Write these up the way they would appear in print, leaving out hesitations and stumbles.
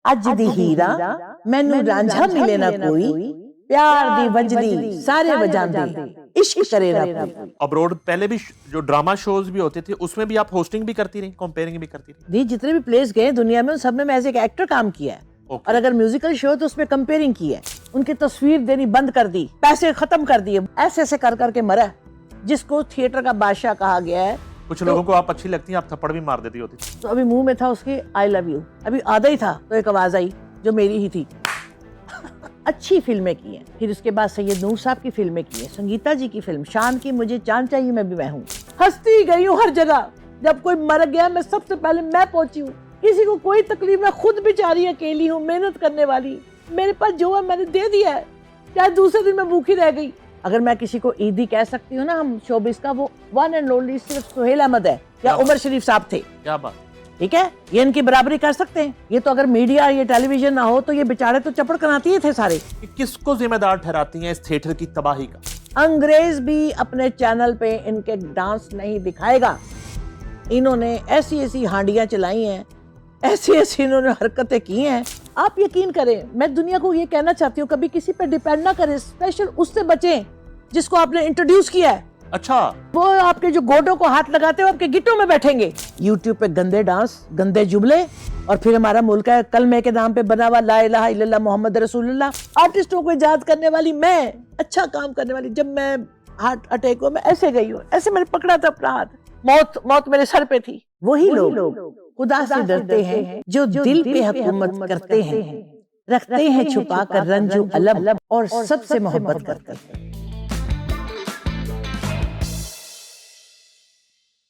अज दी हीरा मैनू रांझा मिले ना कोई, प्यार दी वंजदी सारे वजांदे, इश्क करे ना कोई। अब्रॉड पहले भी जो ड्रामा शोज भी होते थे उसमें भी आप होस्टिंग भी करती रही, कंपेयरिंग भी करती रही? दी जितने भी प्लेस गए दुनिया में उन सब में मैं एज एक एक्टर काम किया है। और अगर म्यूजिकल शो तो उसमें कंपेयरिंग की है, उनकी तस्वीर देनी बंद कर दी, पैसे खत्म कर दिए, ऐसे ऐसे कर करके मरा, जिसको थिएटर का बादशाह कहा गया है। कुछ लोगों को आप अच्छी लगती हैं, आप थप्पड़ भी मार देती होती थी। तो अभी मुंह में था उसके आई लव यू, अभी आधा ही था तो एक आवाज आई जो मेरी ही थी। अच्छी फिल्में की हैं, फिर उसके बाद सैयद नूर साहब की फिल्में की हैं, संगीता जी की फिल्म शान की मुझे चांद चाहिए मैं भी मैं हूँ, हंसती गई हूँ हर जगह। जब कोई मर गया मैं सबसे पहले मैं पहुंची हूँ, किसी को कोई तकलीफ, मैं खुद बेचारी अकेली हूँ, मेहनत करने वाली, मेरे पास जो है मैंने दे दिया है, चाहे दूसरे दिन मैं भूखी रह गई। अगर मैं किसी को ईदी कह सकती हूँ ना हम शोबिस का, वो वन एंड ओनली सिर्फ सुहेल अहमद है या उमर शरीफ साहब थे। क्या बात, ठीक है, ये इनकी बराबरी कर सकते हैं। ये तो अगर मीडिया ये टेलीविजन ना हो तो ये बेचारे तो चपड़ कराती थे सारे। किसको जिम्मेदार ठहराती हैं इस थिएटर की तबाही का? अंग्रेज भी अपने चैनल पे इनके डांस नहीं दिखाएगा। इन्होंने ऐसी ऐसी हांडियां चलाई हैं, ऐसी ऐसी इन्होंने हरकतें की हैं, आप यकीन करें। मैं दुनिया को ये कहना चाहती हूँ कभी किसी पे डिपेंड ना करें, स्पेशल उससे बचें जिसको आपने इंट्रोड्यूस किया है। अच्छा, वो आपके जो गोडों को हाथ लगाते हो आपके गिट्टों में बैठेंगे। यूट्यूब पे गंदे डांस, गंदे जुमले, और फिर हमारा मुल्क है कलमे के नाम पे बना हुआ ला इलाहा इल्लल्लाह मोहम्मद रसूलुल्लाह। आर्टिस्टों को इजाद करने वाली मैं, अच्छा काम करने वाली। जब मैं हार्ट अटैक हुआ मैं ऐसे गई हूँ, ऐसे मैंने पकड़ा था अपना हाथ, मौत मेरे सर पे थी। वही लोग खुदा से डरते हैं जो दिल पे हुकूमत करते हैं, रखते हैं छुपा कर रंजो अलम और सबसे मोहब्बत करते हैं।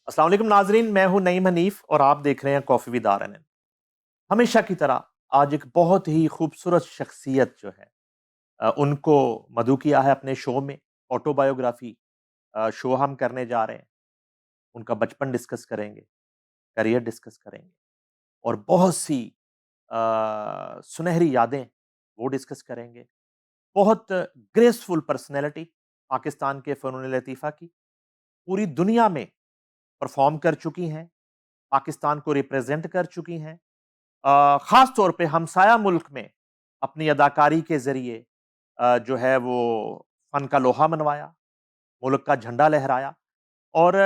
अस्सलाम वालेकुम नाजरीन, मैं हूं नईम हनीफ और आप देख रहे हैं coffee with R N N. हमेशा की तरह आज एक बहुत ही खूबसूरत शख्सियत जो है उनको मदऊ किया है अपने शो में। ऑटोबायोग्राफी शो हम करने जा रहे हैं। उनका बचपन डिस्कस करेंगे, करियर डिस्कस करेंगे और बहुत सी सुनहरी यादें वो डिस्कस करेंगे। बहुत ग्रेसफुल पर्सनैलिटी पाकिस्तान के फ़नून लतीफ़ा की, पूरी दुनिया में परफॉर्म कर चुकी हैं, पाकिस्तान को रिप्रेजेंट कर चुकी हैं। ख़ास तौर पे हमसाया मुल्क में अपनी अदाकारी के ज़रिए जो है वो फ़न का लोहा मनवाया, मुल्क का झंडा लहराया। और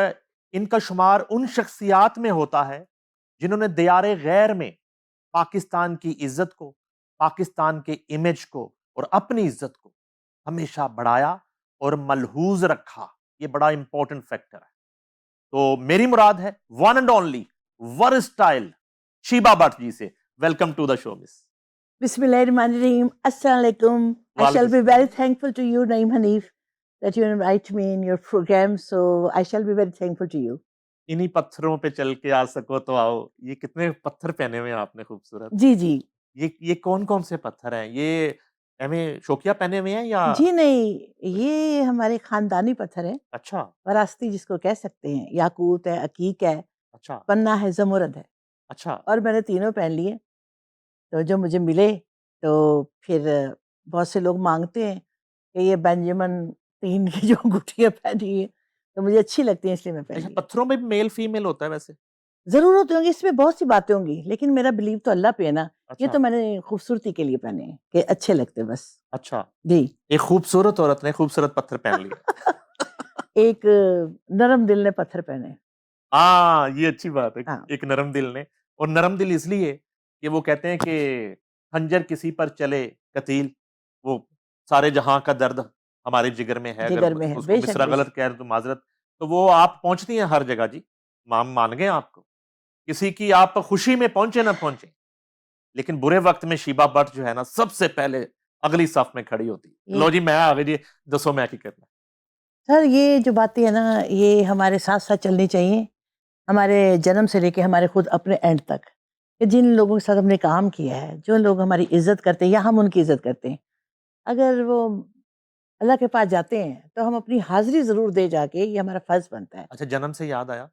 इनका शुमार उन शख्सियात में होता है जिन्होंने दियारे गैर में पाकिस्तान की इज़्ज़त को, पाकिस्तान के इमेज को और अपनी इज़्ज़त को हमेशा बढ़ाया और मलहूज़ रखा। ये बड़ा इंपॉर्टेंट फैक्टर है। तो मेरी मुराद है one and only versatile Sheeba Bhatt ji से। Welcome to the show miss. Bismillahirrahmanirrahim. Assalamu alaikum. I shall be very thankful to you, Naeem Hanif, that you invite me in your program. So I shall be very thankful to you. इन्हीं पत्थरों पे चल के आ सको तो आओ। ये कितने पत्थर पहने हुए हैं आपने खूबसूरत। जी जी। ये कौन कौन से पत्थर हैं? ये एमें शोकिया पहने हुए हैं या? जी नहीं, ये हमारे खानदानी पत्थर है। अच्छा, वरासती जिसको कह सकते हैं। याकूत है, अकीक है, अच्छा, पन्ना है, जमुरद है। अच्छा। और मैंने तीनों पहन लिए। तो जो मुझे मिले तो फिर बहुत से लोग मांगते हैं कि ये बेंजामिन तीन की जो अंगूठियां पहनी है तो मुझे अच्छी लगती है इसलिए मैं अच्छा, पहनी। पत्थरों में मेल फीमेल होता है वैसे? जरूर होते होंगे, इसमें बहुत सी बातें होंगी, लेकिन मेरा बिलीव तो अल्लाह पे है ना। ये अच्छा, तो मैंने खूबसूरती के लिए पहने हैं कि अच्छे लगते बस। अच्छा। जी। एक खूबसूरत औरत ने खूबसूरत पत्थर पहन लिए। एक नरम दिल ने पत्थर पहने। ये अच्छी बात है। हाँ। एक नरम दिल ने, और नरम दिल इसलिए कि वो कहते हैं कि खंजर किसी पर चले कतील, वो सारे जहां का दर्द हमारे जिगर में है। अगर जिगर में है, उसको बेशक मिसरा गलत बेशक। कह रहे तो माजरत। तो वो आप पहुंचती हैं हर जगह जी, मान गए आपको। किसी की आप खुशी में पहुंचे ना पहुंचे, लेकिन बुरे वक्त में शीबा भट्ट जो है ना सबसे पहले अगली सफ में खड़ी होती है। लो जी मैं आ गई जी, दसो मैं की करना। सर ये जो बातें है ना ये हमारे साथ साथ चलनी चाहिए, हमारे जन्म से लेके हमारे खुद अपने एंड तक। कि जिन लोगों के साथ हमने काम किया है, जो लोग हमारी इज्जत करते हैं या हम उनकी इज्जत करते हैं, अगर वो अल्लाह के पास जाते हैं तो हम अपनी हाजिरी जरूर दे जाके, ये हमारा फर्ज बनता है। अच्छा, जन्म से याद आया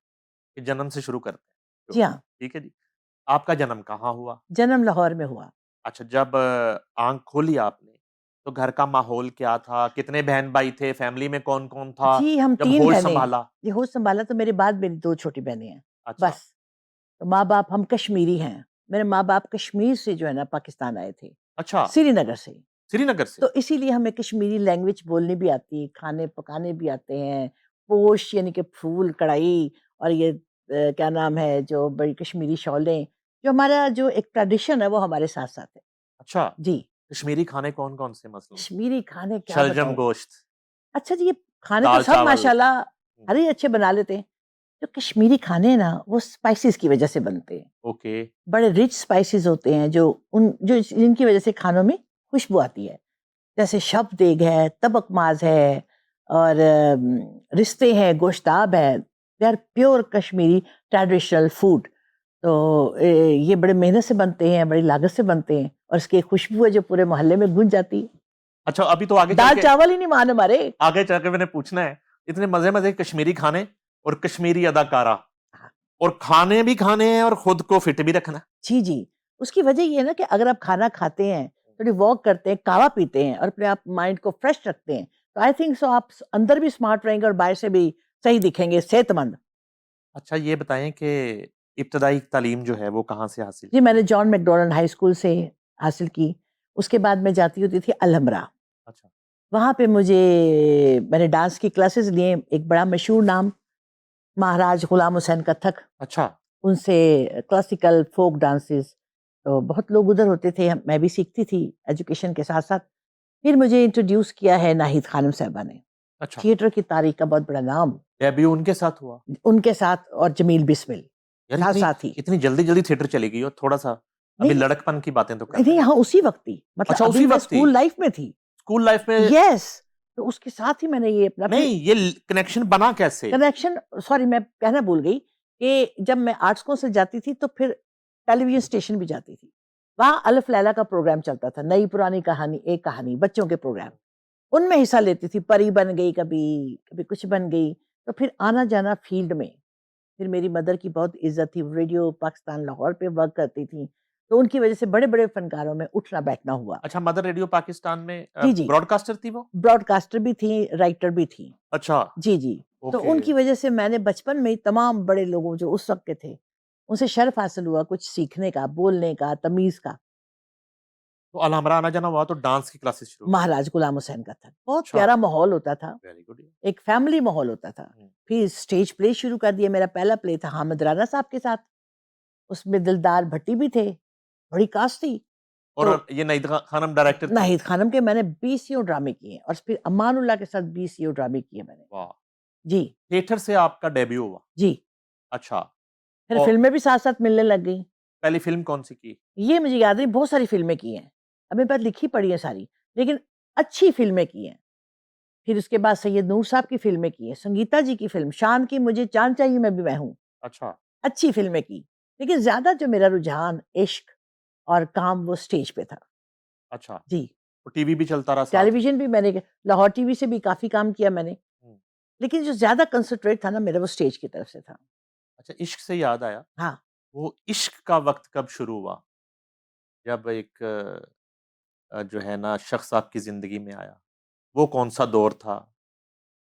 कि जन्म से शुरू करते हैं। जी हाँ। ठीक है जी। आपका जन्म कहाँ हुआ? जन्म लाहौर में हुआ। अच्छा, जब आँख खोली आपने, तो घर का माहौल क्या था? कितने बहन-भाई थे? फैमिली में कौन-कौन था? जी हम जब 3 होश बहनें हैं। संभाला? ये होश संभाला तो मेरे बाद मेरी 2 छोटी बहनें हैं। अच्छा, बस। तो माँ-बाप हम कश्मीरी हैं। मेरे माँ बाप कश्मीर से जो है ना पाकिस्तान आए थे, अच्छा, श्रीनगर से। श्रीनगर से। तो इसीलिए हमें कश्मीरी लैंग्वेज बोलनी भी आती है, खाने पकाने भी आते हैं। पोश यानी कि फूल कढ़ाई, और ये क्या नाम है जो बड़ी कश्मीरी शॉलें, जो हमारा जो एक ट्रेडिशन है वो हमारे साथ-साथ है। अच्छा, जी, कश्मीरी खाने कौन-कौन से मसलन? कश्मीरी खाने क्या शलजम बताऊँ? गोश्त, अच्छा जी, ये खाने तो दाल सब चावल। माशाल्लाह हुँ, हर ही अच्छे बना लेते हैं। जो कश्मीरी खाने हैं ना, वो स्पाइसेस की वजह से बनते हैं। ओके, बड़े रिच स्पाइसेस होते हैं जो जिनकी वजह से खानों में खुशबू आती है। जैसे शब देग है, तबक माज़ है, और रिश्ते हैं, गोश्ताब है। They are pure Kashmiri traditional food. तो ये बड़े मेहनत से बनते हैं, बड़ी लागत से बनते हैं, और इसकी एक खुशबू है जो पूरे मोहल्ले में गूंज जाती है। अच्छा अभी तो दाल चावल ही नहीं मान हमारे। आगे चल के मैंने पूछना है, इतने मज़े-मज़े कश्मीरी खाने और कश्मीरी अदाकारा और खाने भी खाने हैं और खुद को फिट भी रखना है। जी, जी। उसकी वजह ये है ना कि अगर आप खाना खाते हैं, थोड़ी वॉक करते हैं, कहवा पीते हैं और अपने आप माइंड को फ्रेश रखते हैं, तो आई थिंक सो आप अंदर भी स्मार्ट रहेंगे और बाहर से भी सही दिखेंगे, सेहतमंद। अच्छा ये बताएँ कि इब्तदाई तालीम जो है वो कहाँ से हासिल जी, की मैंने है? जॉन मैकडॉनल्ड हाई स्कूल से हासिल की। उसके बाद मैं जाती होती थी अलहम्रा। अच्छा, वहाँ पे मैंने डांस की क्लासेस लिए। एक बड़ा मशहूर नाम महाराज गुलाम हुसैन कथक, अच्छा, उनसे क्लासिकल फोक डांसेस। तो बहुत लोग उधर होते थे, मैं भी सीखती थी एजुकेशन के साथ साथ। फिर मुझे इंट्रोड्यूस किया है नाहिद खानम साहबा ने, अच्छा। थिएटर की तारीख का बहुत बड़ा नाम। डेब्यू उनके साथ हुआ? उनके साथ और जमील बिस्मिल यार साथ इतनी साथ ही। इतनी जल्दी-जल्दी थिएटर चली गई हो, थोड़ा-सा अभी नहीं लड़कपन की बातें तो कर नहीं, रहे हैं। यहाँ उसी वक्त ही, मतलब अच्छा अभी उसी मैं वक़्त ही स्कूल लाइफ में थी। स्कूल लाइफ में यस। तो उसके साथ ही मैंने ये अपना फिर नहीं, ये ल कनेक्शन बना कैसे? कनेक्शन, सॉरी मैं कहना भूल गई कि जब मैं आर्ट्स को से जाती थी तो फिर टेलीविजन स्टेशन भी जाती थी। वहाँ अल्फ लैला का प्रोग्राम चलता था, नई पुरानी कहानी, एक कहानी, बच्चों के प्रोग्राम। उनमें हिस्सा लेती थी, परी बन गई कभी, कभी कुछ बन गई। तो फिर आना-जाना फ़ील्ड में। फिर मेरी मदर की बहुत इज़्ज़त थी, रेडियो पाकिस्तान लाहौर पे वर्क करती थी। तो उनकी वज़ह से बड़े-बड़े फ़नकारों में उठना-बैठना हुआ। अच्छा मदर रेडियो पाकिस्तान में जी, जी। ब्रॉडकास्टर थी वो? ब्रॉडकास्टर भी थी, राइटर भी थी। अच्छा, जी, जी। तो ओके। उनकी वज़ह से मैंने बचपन में ही तमाम बड़े लोगों जो उस वक़्त के थे, उनसे शर्फ़ हासिल हुआ कुछ सीखने का, बोलने का, तमीज़ का। तो अलहमरा आना-जाना हुआ तो डांस की क्लासेस शुरू की। महाराज गुलाम हुसैन का था। बहुत अच्छा, प्यारा माहौल होता था, वेरी गुड। एक फैमिली माहौल होता था। हुँ, फिर स्टेज प्ले शुरू कर दिया। मेरा पहला प्ले था हामिद राना साहब के साथ। उसमें दिलदार भट्टी भी थे, बड़ी कास्ट थी। तो और ये नईद खानम डायरेक्टर थी? नाहिद खानम के मैंने 20 ड्रामे किए और फिर अमानुल्लाह के साथ 20 ड्रामे किए मैंने। वाह! जी, थिएटर से आपका डेब्यू हुआ। जी। अच्छा, फिर और फ़िल्में भी साथ-साथ मिलने लग गईं। पहली फ़िल्म कौन-सी की? ये मुझे याद नहीं, बहुत सारी फ़िल्में की हैं। अब मेरे पास लिखी पड़ी हैं सारी, लेकिन अच्छी फ़िल्में की हैं। फिर उसके बाद सैयद नूर साहब की फ़िल्में की हैं, संगीता जी की फ़िल्म, शान की मुझे चाँद चाहिए मैं भी मैं हूँ, अच्छा, अच्छी फ़िल्में की। लेकिन ज़्यादा जो मेरा रुझान इश्क और काम वो स्टेज पे था। अच्छा। जी, तो टीवी भी चलता रहा साथ में? टेलीविज़न भी मैंने लाहौर टीवी से भी काफ़ी काम किया मैंने, हुँ। लेकिन जो ज़्यादा कंसंट्रेट था ना मेरा वो स्टेज की तरफ से था। अच्छा इश्क से याद आया, हाँ, वो इश्क का वक़्त कब शुरू हुआ? जब एक जो है ना शख़्स आपकी ज़िंदगी में आया, वो कौन-सा दौर था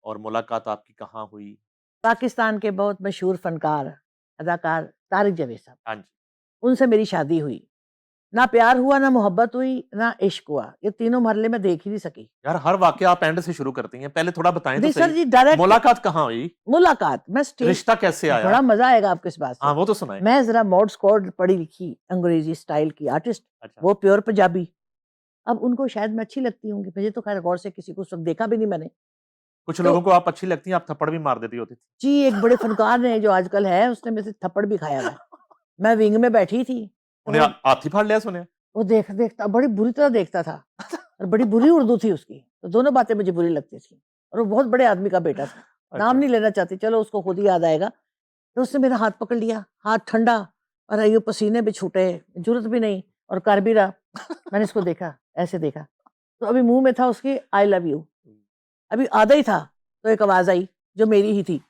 और मुलाकात आपकी कहाँ हुई? पाकिस्तान के बहुत मशहूर फ़नकार, अदाकार तारिक जावेद साहब, हाँ जी। उनसे मेरी शादी हुई। ना प्यार हुआ, ना मोहब्बत हुई, ना इश्क हुआ। ये तीनों मरहले मैं देख ही नहीं सकी। यार हर वाक़या आप एंड से शुरू करती हैं, पहले थोड़ा बताएँ तो नहीं सर सही, जी, डायरेक्ट मुलाकात कहाँ हुई? मुलाकात, मैं स्टेज रिश्ता कैसे आया? बड़ा मज़ा आएगा आपको इस बात हाँ, से। वो तो सुनाएँ। मैं ज़रा मॉड स्क्वाड पढ़ी-लिखी अंग्रेज़ी स्टाइल की आर्टिस्ट, अच्छा, वो प्योर पंजाबी। अब उनको शायद मैं अच्छी लगती होंगी, मुझे तो ख़ैर गौर से किसी को उस वक़्त देखा भी नहीं मैंने। कुछ तो लोगों को आप अच्छी लगती हैं, आप थप्पड़ भी मार देती होती थी। जी, एक बड़े फ़नकार ने जो आजकल है, उसने मेरे से थप्पड़ भी खाया हुआ है। मैं विंग में बैठी थी, तो उन्हें हाथ ही फाड़ लिया सुने? वो देखता बड़ी बुरी तरह देखता था और बड़ी बुरी उर्दू थी उसकी। तो दोनों बातें मुझे बुरी लगती थी और वो बहुत बड़े आदमी का बेटा था। नाम अच्छा, नहीं लेना चाहती, चलो उसको खुद ही याद आएगा। तो उसने मेरा हाथ पकड़ लिया, हाथ ठंडा और अयो पसीने भी छूटे, ज़रूरत भी नहीं और कर भी रहा। मैंने इसको देखा, ऐसे देखा, तो अभी मुँह में था उसके आई लव यू। अभी आधा ही था, तो एक आवाज़ आई जो मेरी ही थी।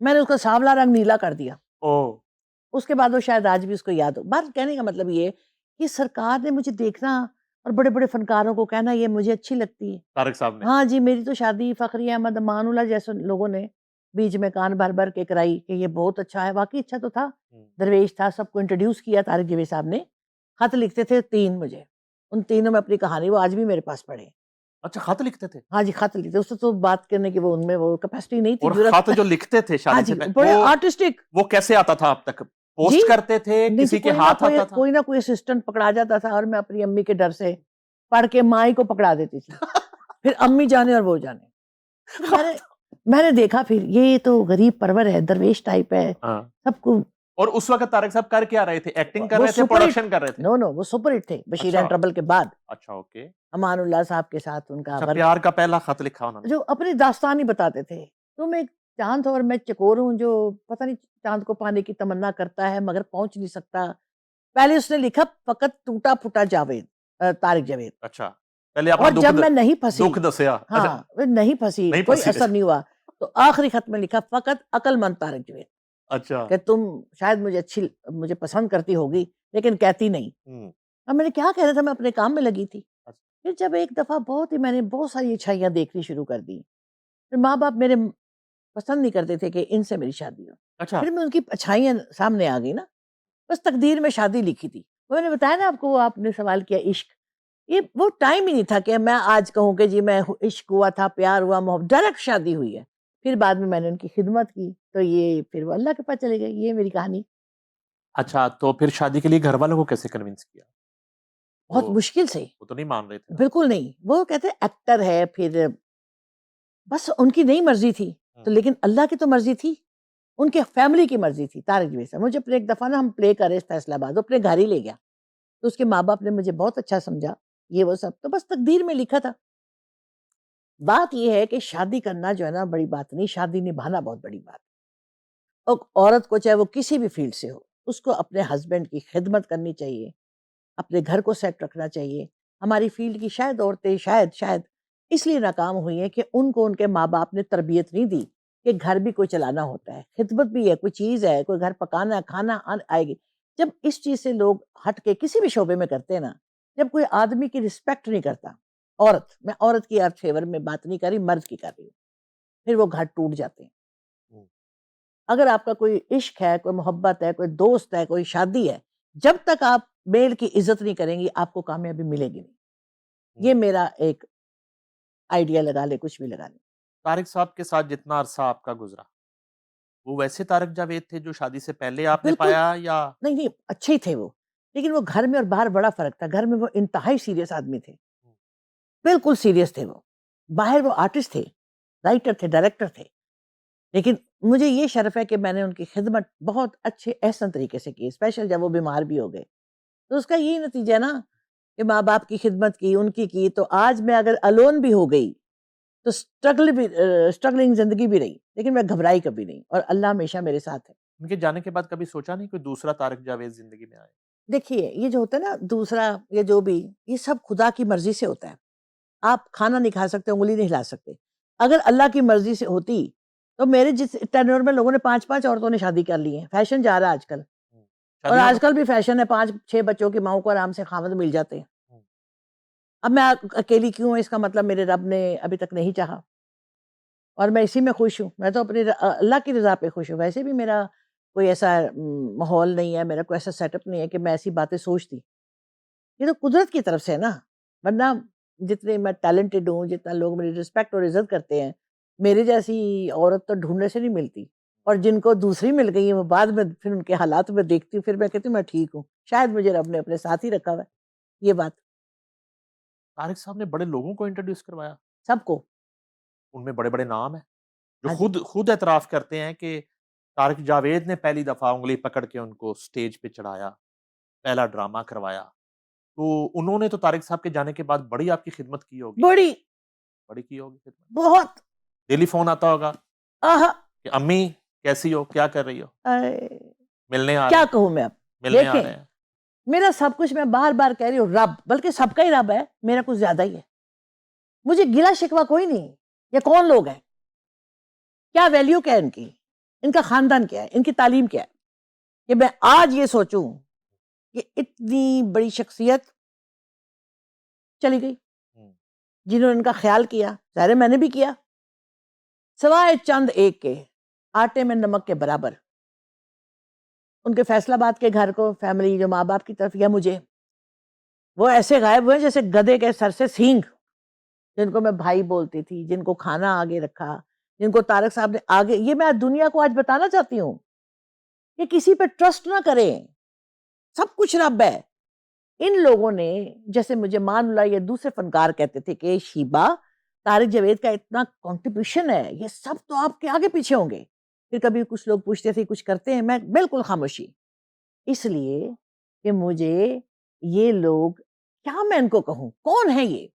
मैंने उसका सांवला रंग नीला कर दिया। ओह! उसके बाद वो शायद आज भी उसको याद हो। बात कहने का मतलब ये है कि सरकार ने मुझे देखना और बड़े-बड़े फ़नकारों को कहना ये मुझे अच्छी लगती है। तारिक साहब ने। हाँ जी, मेरी तो शादी फ़खरी अहमद, अमानुल्लाह जैसे लोगों ने बीच में कान भर भर के कराई कि ये बहुत अच्छा है, वाकई अच्छा तो था। हम्म, दरवेश था, सबको इंट्रोड्यूस किया तारिक जावेद साहब ने। खत लिखते थे 3 मुझे, उन तीनों में अपनी कहानी, वो आज भी मेरे पास पड़े हैं। अच्छा, खत लिखते थे? हाँ जी, खत लिखते, उससे तो बात करने की वो उनमें वो कैपेसिटी नहीं थी, और जुर्रत। खत जो लिखते थे हाँ शादी जी, से पहले, बड़े वो आर्टिस्टिक। वो कैसे आता था आप तक? जी, पोस्ट करते थे, नहीं जी, किसी के हाथ आता था? कोई ना कोई असिस्टेंट पकड़ा जाता था और मैं अपनी अम्मी के डर से पढ़ के माँ ही को पकड़ा देती थी। फिर अम्मी जाने और वो जाने। फिर मैंने देखा, फिर ये तो गरीब परवर है, दरवेश टाइप है, हाँ। सबको। और उस वक्त तारिक साहब कर क्या रहे थे? एक्टिंग कर वो रहे थे, सुपर हिट, प्रोडक्शन कर रहे थे? नो नो, वो सुपर हिट थे बशीर अच्छा, एंड ट्रबल के बाद। अच्छा, ओके। अमानुल्लाह साहब के साथ उनका अच्छा, वर्क, प्यार का पहला खत लिखा उन्होंने। जो अपनी दास्तान ही बताते थे। तुम एक चांद हो और मैं चकोर हूँ, जो पता नहीं चांद को पाने की तमन्ना करता है मगर पहुंच नहीं सकता। पहले उसने लिखा फकत टूटा फूटा जावेद, तारिक जावेद। अच्छा, पहले अपना और जब मैं नहीं फंसी, दुख दसिया। अच्छा, हाँ, वो नहीं फंसी, नहीं कोई फंसी। असर नहीं हुआ, तो आखिरी खत में लिखा फकत अक्लमंद तारिक जावेद, अच्छा। कि तुम शायद मुझे पसंद करती होगी लेकिन कहती नहीं। हम्म, अब मैंने क्या कहना था, मैं अपने काम में लगी थी। अच्छा, फिर जब एक दफा मैंने बहुत सारी अच्छाइयाँ देखनी शुरू कर दी। फिर माँ बाप मेरे पसंद नहीं करते थे कि इनसे मेरी शादी हो। अच्छा। फिर मैं उनकी अच्छाइयाँ सामने आ गई ना, बस तकदीर में शादी लिखी थी। वो मैंने बताया ना आपको, वो आपने सवाल किया इश्क, ये वो टाइम ही नहीं था कि मैं आज कहूँ कि जी मैं इश्क हुआ था, प्यार हुआ, मोहब्बत, डायरेक्ट शादी हुई है। फिर बाद में मैंने उनकी खिदमत की, तो ये फिर वो अल्लाह के पास चले गए। ये मेरी कहानी। अच्छा, तो फिर शादी के लिए घर वालों को कैसे कन्विंस किया? बहुत वो मुश्किल से। वो तो नहीं मान रहे थे ना? बिल्कुल नहीं, वो कहते एक्टर है, फिर बस उनकी नहीं मर्जी थी, हम्म, तो लेकिन अल्लाह की तो मर्जी थी, उनके फैमिली की मर्जी थी। तारिक जवेद साहब मुझे अपने एक दफा ना, हम प्ले कर रहे फैसलाबाद, वो अपने घर ही ले गया, तो उसके माँ बाप ने मुझे बहुत अच्छा समझा, ये वो सब तो बस तकदीर में लिखा था। बात ये है कि शादी करना जो है ना बड़ी बात नहीं, शादी निभाना बहुत बड़ी बात है। और औरत को चाहे वो किसी भी फील्ड से हो, उसको अपने हस्बैंड की खिदमत करनी चाहिए, अपने घर को सेट रखना चाहिए। हमारी फील्ड की शायद औरतें शायद शायद इसलिए नाकाम हुई हैं कि उनको उनके माँ बाप ने तरबियत नहीं दी कि घर भी कोई चलाना होता है, खिदमत भी है, कोई चीज़ है, कोई घर पकाना है, खाना आएगी। जब इस चीज़ से लोग हट के किसी भी शोबे में करते हैं ना, जब कोई आदमी की रिस्पेक्ट नहीं करता, औरत, मैं औरत की अर्थ फेवर में बात नहीं कर रही, मर्द की कर रही हूँ, फिर वो घर टूट जाते हैं। हम्म, अगर आपका कोई इश्क है, कोई मोहब्बत है, कोई दोस्त है, कोई शादी है, जब तक आप मेल की इज्जत नहीं करेंगी, आपको कामयाबी मिलेगी नहीं। हम्म। ये मेरा एक आइडिया लगा ले, कुछ भी लगा ले। तारिक साहब के साथ जितना अरसा आपका गुजरा, वो वैसे तारिक जावेद थे जो शादी से पहले आपने बिल्कुल, पाया, या? नहीं, नहीं, अच्छे ही थे वो, लेकिन वो घर में और बाहर बड़ा फ़र्क था। घर में वो इंतहाई सीरियस आदमी थे, बिल्कुल सीरियस थे वो। बाहर वो आर्टिस्ट थे, राइटर थे, डायरेक्टर थे, लेकिन मुझे ये शर्फ़ है कि मैंने उनकी खिदमत बहुत अच्छे एहसन तरीके से की, स्पेशल जब वो बीमार भी हो गए। तो उसका यही नतीजा है ना कि माँ-बाप की खिदमत की, उनकी की, तो आज मैं अगर अलोन भी हो गई, तो स्ट्रगलिंग ज़िंदगी भी रही, लेकिन मैं घबराई कभी नहीं और अल्लाह हमेशा मेरे साथ है। उनके जाने के बाद कभी सोचा नहीं कोई दूसरा तारिक जावेद जिंदगी में आए? देखिए, ये जो होता है ना दूसरा या जो भी, ये सब खुदा की मर्ज़ी से होता है। आप खाना नहीं खा सकते, उँगली नहीं हिला सकते। अगर अल्लाह की मर्ज़ी से होती, तो मेरे जिस टेन्योर में लोगों ने 5-5 औरतों ने शादी कर ली है। फैशन जा रहा है आजकल, हम्म, और शादियों का। आजकल भी फैशन है, 5-6 बच्चों की माँओं को आराम से खामद मिल जाते हैं। हम्म, अब मैं अकेली क्यों हूँ, इसका मतलब मेरे रब ने अभी तक नहीं चाहा और मैं इसी में खुश हूँ। मैं तो अपनी अल्लाह की रज़ा पे खुश हूँ। वैसे भी मेरा कोई ऐसा माहौल नहीं है, मेरा कोई ऐसा सेटअप नहीं है कि मैं ऐसी बातें सोचती। ये तो कुदरत की तरफ से है ना, वरना जितने मैं टैलेंटेड हूँ, जितना लोग मेरी रिस्पेक्ट और इज़्ज़त करते हैं, मेरे जैसी औरत तो ढूँढने से नहीं मिलती। और जिनको दूसरी मिल गई है, वो बाद में फिर उनके हालात में देखती हूँ, फिर मैं कहती हूँ मैं ठीक हूँ। शायद मुझे रब ने अपने साथ ही रखा हुआ है, ये बात तारिक साहब ने बड़े लोगों को इंट्रोड्यूस करवाया। सबको। उनमें बड़े बड़े नाम हैं जो हाँ जी, खुद खुद एतराफ करते हैं कि तारिक जावेद ने पहली दफा उंगली पकड़ के उनको स्टेज पे चढ़ाया, पहला ड्रामा करवाया। तो उन्होंने तो तारिक साहब के जाने के बाद बड़ी आपकी खिदमत की होगी। बड़ी, बड़ी की होगी खिदमत। बहुत, डेली फोन आता होगा आहा! कि अम्मी कैसी हो, क्या कर रही हो, अरे! मिलने आ रहे क्या हैं, कहूँ मैं अब? मिलने आ रहे देखें, हैं। मेरा सब कुछ, मैं बार-बार कह रही हूँ रब, बल्कि सबका ही रब है, मेरा कुछ ज़्यादा ही है। मुझे गिला-शिकवा कोई नहीं। ये कौन लोग हैं? क्या वैल्यू क्या है इनकी? इनका खानदान क्या है? इनकी तालीम क्या है? कि मैं आज ये सोचूं कि इतनी बड़ी शख्सियत चली गई, हम्म, जिन्होंने इनका ख्याल किया, ज़ाहिर है मैंने भी किया, सिवाय चंद एक के आटे में नमक के बराबर। उनके फैसलाबाद के घर को, फैमिली जो माँ बाप की तरफ या मुझे, वो ऐसे गायब हुए जैसे गधे के सर से सींग। जिनको मैं भाई बोलती थी, जिनको खाना आगे रखा, जिनको तारक साहब ने आगे, ये मैं दुनिया को आज बताना चाहती हूँ कि किसी पे ट्रस्ट ना करें, सब कुछ रब है। इन लोगों ने, जैसे मुझे मानुल्लाह ये दूसरे फनकार कहते थे कि शीबा, तारिक जावेद का इतना कंट्रीब्यूशन है, ये सब तो आपके आगे पीछे होंगे। फिर कभी कुछ लोग पूछते थे कुछ करते हैं, मैं बिल्कुल खामोशी। इसलिए कि मुझे ये लोग, क्या मैं इनको कहूं, कौन है ये?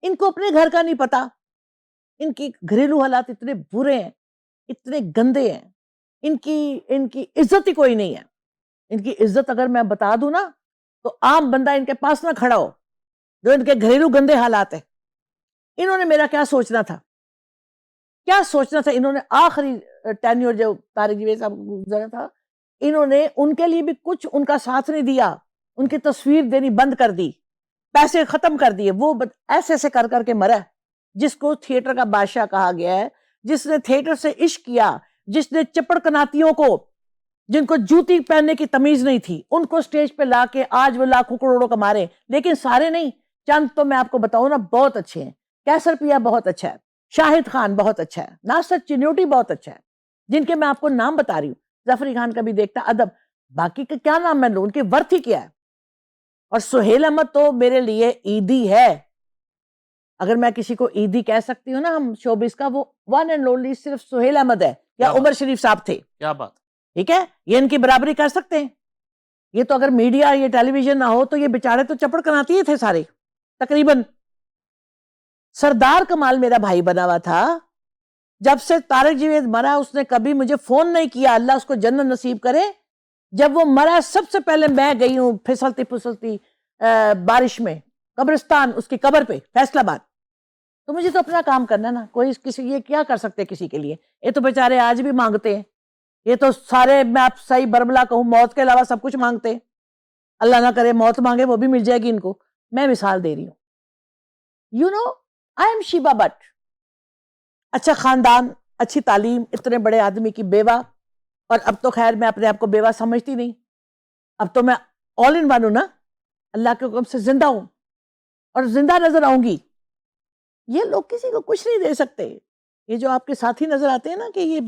इनको अपने घर का नहीं पता, इनकी घरेलू हालात इतने बुरे हैं, इतने गंदे हैं, इनकी इनकी इज्जत ही कोई नहीं है। इनकी इज्जत अगर मैं बता दूं ना, तो आम बंदा इनके पास ना खड़ा हो, जो इनके घरेलू गंदे हालात है। इन्होंने मेरा क्या सोचना था, क्या सोचना था? इन्होंने आखिरी टेन्योर जो तारिक जावेद साहब को गुजरा था, इन्होंने उनके लिए भी कुछ उनका साथ नहीं दिया, उनकी तस्वीर देनी बंद कर दी, पैसे खत्म कर दिए। वो ऐसे ऐसे कर करके मरा, जिसको थिएटर का बादशाह कहा गया है, जिसने थिएटर से इश्क किया, जिसने चपड़ कनातियों को, जिनको जूती पहनने की तमीज नहीं थी, उनको स्टेज पे लाके आज वो लाखों करोड़ों कमा रहे हैं। लेकिन सारे नहीं, चंद तो मैं आपको बताऊं ना, बहुत अच्छे हैं। कैसर पिया बहुत अच्छा है, शाहिद खान बहुत अच्छा है, नासिर चिन्योटी बहुत अच्छा है, जिनके मैं आपको नाम बता रही हूँ। जफरी खान का भी देखता अदब, बाकी का क्या नाम मैं लूं, उनके वर्थ ही क्या है। और सुहेल अहमद तो मेरे लिए ईदी है। अगर मैं किसी को ईदी कह सकती हूँ ना, हम शोबिस का, वो वन एंड ओनली सिर्फ सुहेल अहमद है या उमर शरीफ साहब थे। क्या बात, ठीक है, ये इनकी बराबरी कर सकते हैं। ये तो अगर मीडिया, ये टेलीविजन ना हो तो ये बेचारे तो चपड़ कनाती थे सारे तकरीबन। सरदार कमाल मेरा भाई बना हुआ था, जब से तारिक जावेद मरा उसने कभी मुझे फोन नहीं किया, अल्लाह उसको जन्नत नसीब करे। जब वो मरा सबसे पहले मैं गई हूं फिसलती फिसलती बारिश में कब्रिस्तान, उसकी कब्र पे फैसलाबाद। तो मुझे तो अपना काम करना ना, कोई किसी ये क्या कर सकते किसी के लिए? ये तो बेचारे आज भी मांगते हैं, ये तो सारे, मैं आप सही बरबला कहूं, मौत के अलावा सब कुछ मांगते हैं। अल्लाह ना करे मौत मांगे, वो भी मिल जाएगी इनको। मैं मिसाल दे रही हूं। You know, I am Sheeba Bhatt, अच्छा खानदान, अच्छी तालीम, इतने बड़े आदमी की बेवा। और अब तो खैर मैं अपने आप को बेवा समझती नहीं, अब तो मैं ऑल इन वन हूं ना, अल्लाह के हुक्म से जिंदा हूं और जिंदा नजर आऊंगी। ये लोग किसी को कुछ नहीं दे सकते। ये जो आपके साथी नजर आते हैं ना, कि ये,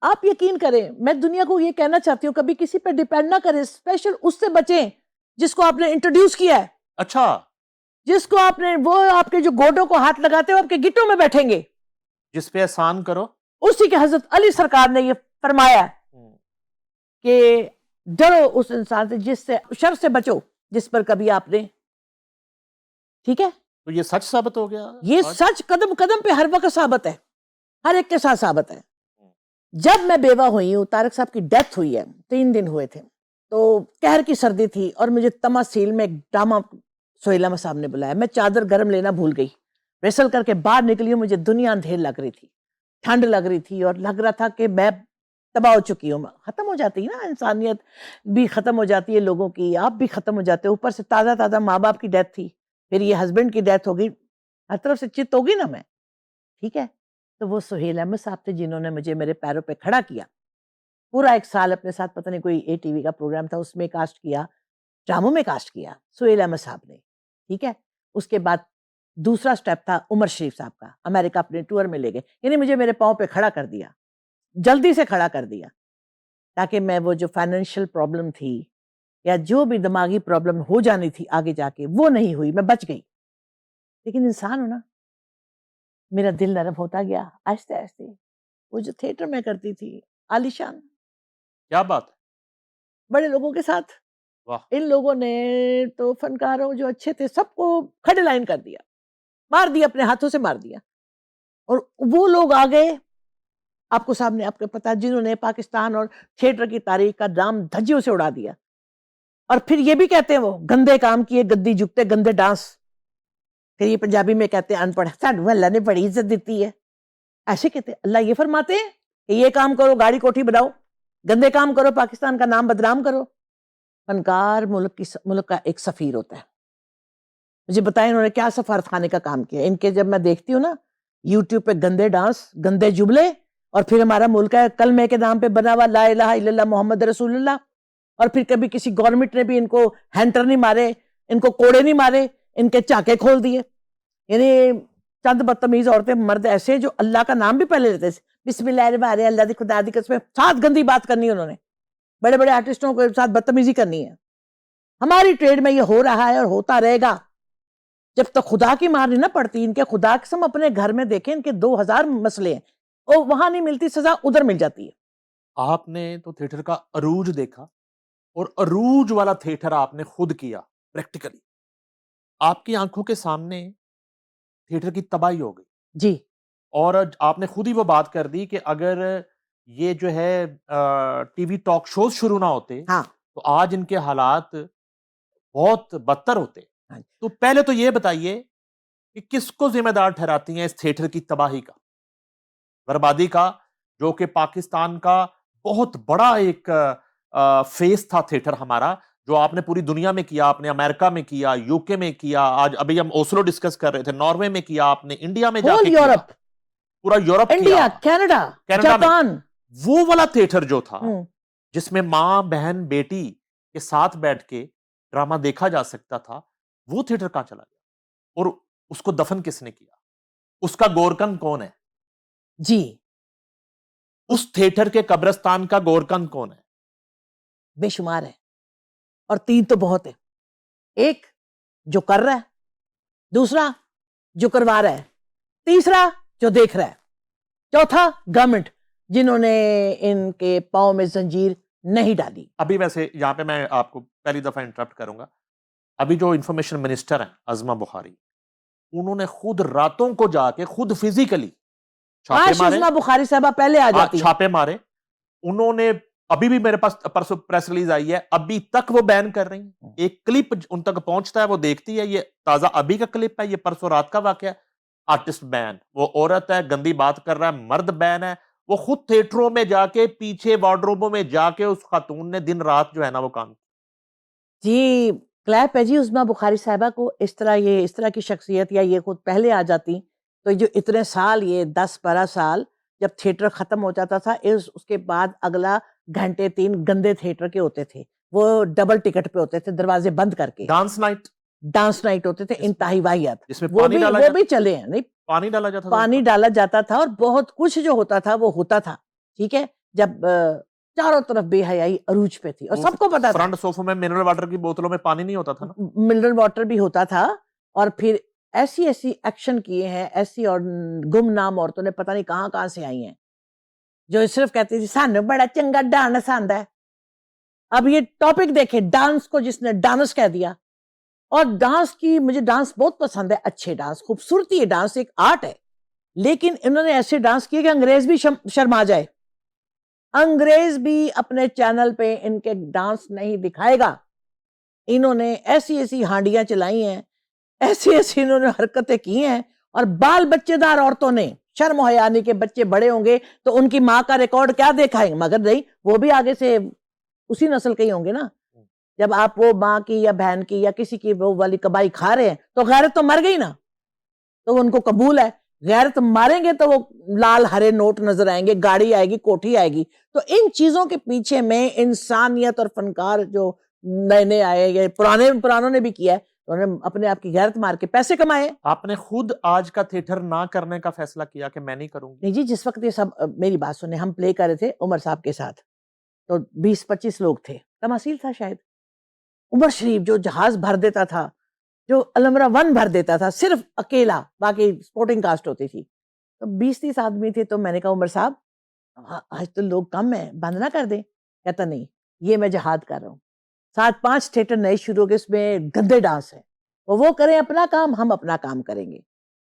आप यकीन करें, मैं दुनिया को ये कहना चाहती हूँ, कभी किसी पे डिपेंड ना करें, स्पेशल उससे बचें जिसको आपने इंट्रोड्यूस किया है। अच्छा, जिसको आपने, वो आपके जो गोडों को हाथ लगाते हो आपके गिट्टों में बैठेंगे, जिस पे एहसान करो। उसी के हजरत अली सरकार ने ये फरमाया कि डरो उस इंसान से जिससे, शर से बचो जिस पर कभी आपने, ठीक है, तो ये सच साबित हो गया। ये सच कदम कदम पे हर वक्त साबित है, हर एक के साथ साबित है। जब मैं बेवा हुई हूँ, तारक साहब की डेथ हुई है, 3 दिन हुए थे, तो कहर की सर्दी थी और मुझे तमासील में एक ड्रामा सुहेल अहमद साहब ने बुलाया। मैं चादर गर्म लेना भूल गई, रेसल करके बाहर निकली हूँ, मुझे दुनिया अंधेर लग रही थी, ठंड लग रही थी और लग रहा था कि मैं तबाह हो चुकी हूँ। खत्म हो जाती है ना, इंसानियत भी खत्म हो जाती है लोगों की, आप भी खत्म हो जाते हो। ऊपर से ताज़ा ताज़ा माँ बाप की डेथ थी, फिर ये हस्बैंड की डेथ होगी, हर तरफ से चित होगी ना मैं, ठीक है। तो वो सुहेल अहमद साहब थे जिन्होंने मुझे मेरे पैरों पे खड़ा किया। पूरा 1 साल अपने साथ, पता नहीं कोई ATV का प्रोग्राम था उसमें कास्ट किया, ड्रामों में कास्ट किया सुहेल अहमद साहब ने, ठीक है। उसके बाद दूसरा स्टेप था उमर शरीफ साहब का, अमेरिका अपने टूर में ले गए, यानी मुझे मेरे पाँव पे खड़ा कर दिया, जल्दी से खड़ा कर दिया, ताकि मैं वो जो फाइनेंशियल प्रॉब्लम थी या जो भी दिमागी प्रॉब्लम हो जानी थी आगे जाके, वो नहीं हुई, मैं बच गई। लेकिन इंसान हो ना, मेरा दिल नरम होता गया आहिस्ते आहिस्ते। वो जो थिएटर में करती थी, आलीशान, क्या बात है, बड़े लोगों के साथ, वाह। इन लोगों ने तो फनकारों जो अच्छे थे सबको खड़े लाइन कर दिया, मार दिया, अपने हाथों से मार दिया। और वो लोग आ गए, आपको सामने आपको पता, जिन्होंने पाकिस्तान और थिएटर की तारीख का नाम धज्जियों से उड़ा दिया। और फिर ये भी कहते हैं वो गंदे काम किए, गद्दी झुकते, गंदे डांस। फिर ये पंजाबी में कहते हैं अनपढ़, सानू अल्लाह ने बड़ी इज्जत दी है, ऐसे कहते हैं। अल्लाह ये फरमाते हैं कि ये काम करो, गाड़ी कोठी बनाओ, गंदे काम करो, पाकिस्तान का नाम बदनाम करो। फनकार मुल्क का एक सफीर होता है। मुझे बताएं इन्होंने क्या सफारत खाने का काम किया। इनके जब मैं देखती हूँ ना, यूट्यूब पे गंदे डांस, गंदे जुमले, और फिर हमारा मुल्क है कलमे के नाम पे बना हुआ ला इलाहा इल्लल्लाह मोहम्मद रसूलुल्लाह, और फिर कभी किसी गवर्नमेंट ने भी इनको हैंटर नहीं मारे, इनको कोड़े नहीं मारे, इनके चाके खोल दिए। यानी चंद बदतमीज औरतें मर्द ऐसे जो अल्लाह का नाम भी पहले लेते थे, बिस्मिल्लाह अल्लाह दी खुदा दी कसम, साथ गंदी बात करनी उन्होंने, बड़े बड़े आर्टिस्टों के साथ बदतमीजी करनी है। हमारी ट्रेड में ये हो रहा है और होता रहेगा जब तक खुदा की मार नहीं ना पड़ती। इनके खुदा कसम अपने घर में देखें, इनके 2000 मसले हैं, और वहां नहीं मिलती सजा, उधर मिल जाती है। आपने तो थिएटर का अरूज देखा, और अरूज वाला थिएटर आपने खुद किया प्रैक्टिकली। आपकी आंखों के सामने थिएटर की तबाही हो गई, जी और आपने खुद ही वो बात कर दी कि अगर ये जो है टीवी टॉक शोज शुरू ना होते, हाँ तो आज इनके हालात बहुत बदतर होते। हाँ। तो पहले तो ये बताइए कि किसको जिम्मेदार ठहराती हैं इस थिएटर की तबाही का, बर्बादी का, जो कि पाकिस्तान का बहुत बड़ा एक फेस था थिएटर हमारा, जो आपने पूरी दुनिया में किया, आपने अमेरिका में किया, यूके में किया, आज अभी हम ओस्लो डिस्कस कर रहे थे, नॉर्वे में किया, आपने इंडिया में होल जाके किया, यूरोप, पूरा यूरोप किया, इंडिया, कनाडा, कनाडा में। जापान। वो वाला थिएटर जो था, हम्म, जिसमें मां बहन बेटी के साथ बैठ के ड्रामा देखा जा सकता था, वो थिएटर कहां चला गया? और उसको दफन किसने किया? उसका गोरकन कौन है? जी उस थिएटर के कब्रिस्तान का गोरकन कौन है? बेशुमार है, और 3 तो बहुत है। एक जो कर रहा है, दूसरा जो करवा रहा है, तीसरा जो देख रहा है, चौथा गवर्नमेंट जिन्होंने इनके पांव में जंजीर नहीं डाली। अभी वैसे यहां पे मैं आपको पहली दफा इंटरप्ट करूंगा। अभी जो इंफॉर्मेशन मिनिस्टर हैं अज़मा बुखारी, उन्होंने खुद रातों को जाके खुद फिजिकली छापे काश मारे। उस्मा बुखारी साहबा पहले आ जाती है। छापे मारे उन्होंने। अभी भी मेरे पास परसों प्रेस रिलीज आई है, अभी तक वो बैन कर रही हैं। एक क्लिप उन तक पहुंचता है, वो देखती है, ये ताजा अभी का क्लिप है, ये परसों रात का वाकया है। आर्टिस्ट बैन, वो औरत है, गंदी बात कर रहा है, मर्द बैन है। वो खुद थिएटरों में जाके, पीछे वार्डरोबों में जाके उस खातून ने दिन रात जो है ना वो काम। जी क्लैप है जी उस्मा बुखारी साहबा को। इस तरह की शख्सियत, या ये खुद पहले आ जाती तो जो इतने साल, ये 10-12 साल जब थिएटर खत्म हो जाता था, उसके बाद अगला घंटे 3 गंदे थिएटर के होते थे, वो डबल टिकट पे होते थे, दरवाजे बंद करके डांस नाइट होते थे, इंतहाई वाहियात। जिसमें वो भी चले हैं, नहीं पानी डाला जाता था, पानी डाला जाता था, और बहुत कुछ जो होता था वो होता था। ठीक है, जब चारों तरफ बेहयाई अरूज पे थी और सबको पता था। फ्रंट सोफे में मिनरल वाटर की बोतलों में पानी नहीं होता था ना? मिनरल वाटर भी होता था, और फिर ऐसी ऐसी एक्शन किए हैं, ऐसी और गुमनाम औरतों ने पता नहीं कहां कहां से आई हैं, जो सिर्फ कहती थी सानू बड़ा चंगा डांस आंदा है। अब ये टॉपिक देखे, डांस को जिसने डांस कह दिया, और डांस की, मुझे डांस बहुत पसंद है, अच्छे डांस, खूबसूरती है, डांस एक आर्ट है, लेकिन इन्होंने ऐसे डांस किए कि अंग्रेज भी शर्मा जाए। अंग्रेज भी अपने चैनल पे इनके डांस नहीं दिखाएगा। इन्होंने ऐसी ऐसी हांडियां चलाई हैं, ऐसी ऐसी इन्होंने हरकतें की हैं, और बाल बच्चेदार औरतों ने, शर्म हयानी के बच्चे बड़े होंगे तो उनकी माँ का रिकॉर्ड क्या देखाएंगे, मगर नहीं, वो भी आगे से उसी नस्ल के ही होंगे ना। जब आप वो माँ की या बहन की या किसी की वो वाली कबाई खा रहे हैं तो गैरत तो मर गई ना, तो उनको कबूल है। गैरत मारेंगे तो वो लाल हरे नोट नजर आएंगे, गाड़ी आएगी, कोठी आएगी। तो इन चीजों के पीछे में इंसानियत और फनकार जो नए नए आए, या पुरानों ने भी किया है, तो उन्होंने अपने आप की गैरत मार के पैसे कमाए। आपने खुद आज का थिएटर ना करने का फैसला किया कि मैं नहीं करूंगी? नहीं जी, जिस वक्त ये सब, मेरी बात सुने, हम प्ले कर रहे थे उमर साहब के साथ, तो 20-25 लोग थे, तमासील था शायद। उमर शरीफ जो जहाज भर देता था, जो अलमरा 1 भर देता था, सिर्फ अकेला, बाकी स्पोर्टिंग कास्ट होती थी। तो 20-30 आदमी थे, तो मैंने कहा उमर साहब आज तो लोग कम है, बंद ना कर दें। कहता नहीं, ये मैं जहाद कर रहा हूँ, 7-5 थिएटर नए शुरू हो गए, उसमें गंदे डांस है, वो करें अपना काम, हम अपना काम करेंगे।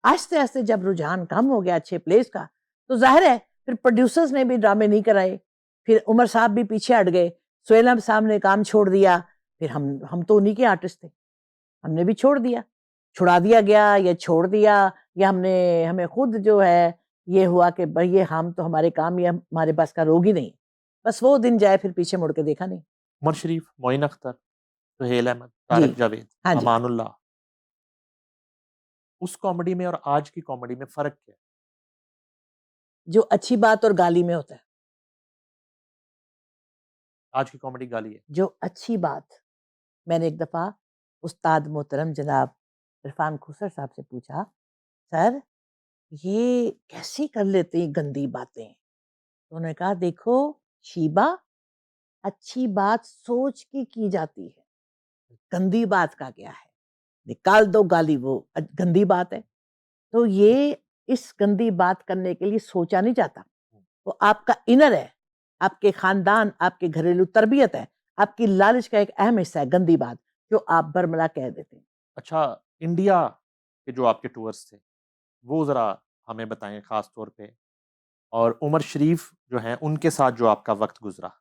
आस्ते आस्ते जब रुझान कम हो गया अच्छे प्लेस का, तो जाहिर है फिर प्रोड्यूसर्स ने भी ड्रामे नहीं कराए, फिर उमर साहब भी पीछे हट गए, सोहेल साहब ने काम छोड़ दिया, फिर हम तो उन्हीं के आर्टिस्ट थे, हमने भी छोड़ दिया, छुड़ा दिया गया या छोड़ दिया, या हमें खुद जो है ये हुआ कि भाई ये हम तो, हमारे काम ये हमारे बस का रोग ही नहीं। बस वो दिन जाए, फिर पीछे मुड़ के देखा नहीं। उमर शरीफ, मोइन अख्तर, सुहेल अहमद, जी तारिक जावेद, हाँ जी। अमानुल्लाह, उस कॉमेडी में और आज की कॉमेडी में फर्क क्या है? जो अच्छी बात और गाली में होता है। आज की कॉमेडी गाली है। जो अच्छी बात, मैंने एक दफ़ा उस्ताद मोहतरम जनाब इरफान खुसर साहब से पूछा, सर ये कैसे कर लेते हैं गंदी बातें? तो उन्होंने कहा, देखो शीबा, अच्छी बात सोच के की जाती है, गंदी बात का क्या है? निकाल दो गाली, वो गंदी बात है। तो ये इस गंदी बात करने के लिए सोचा नहीं जाता, वो आपका इनर है, आपके खानदान, आपके घरेलू तरबियत है, आपकी लालच का एक अहम हिस्सा है गंदी बात, जो आप बरमला कह देते हैं। अच्छा, इंडिया के जो आपके टूर्स थे, वो ज़रा हमें बताएँ ख़ास तौर पे, और उमर शरीफ जो हैं, उनके साथ जो आपका वक़्त गुज़रा?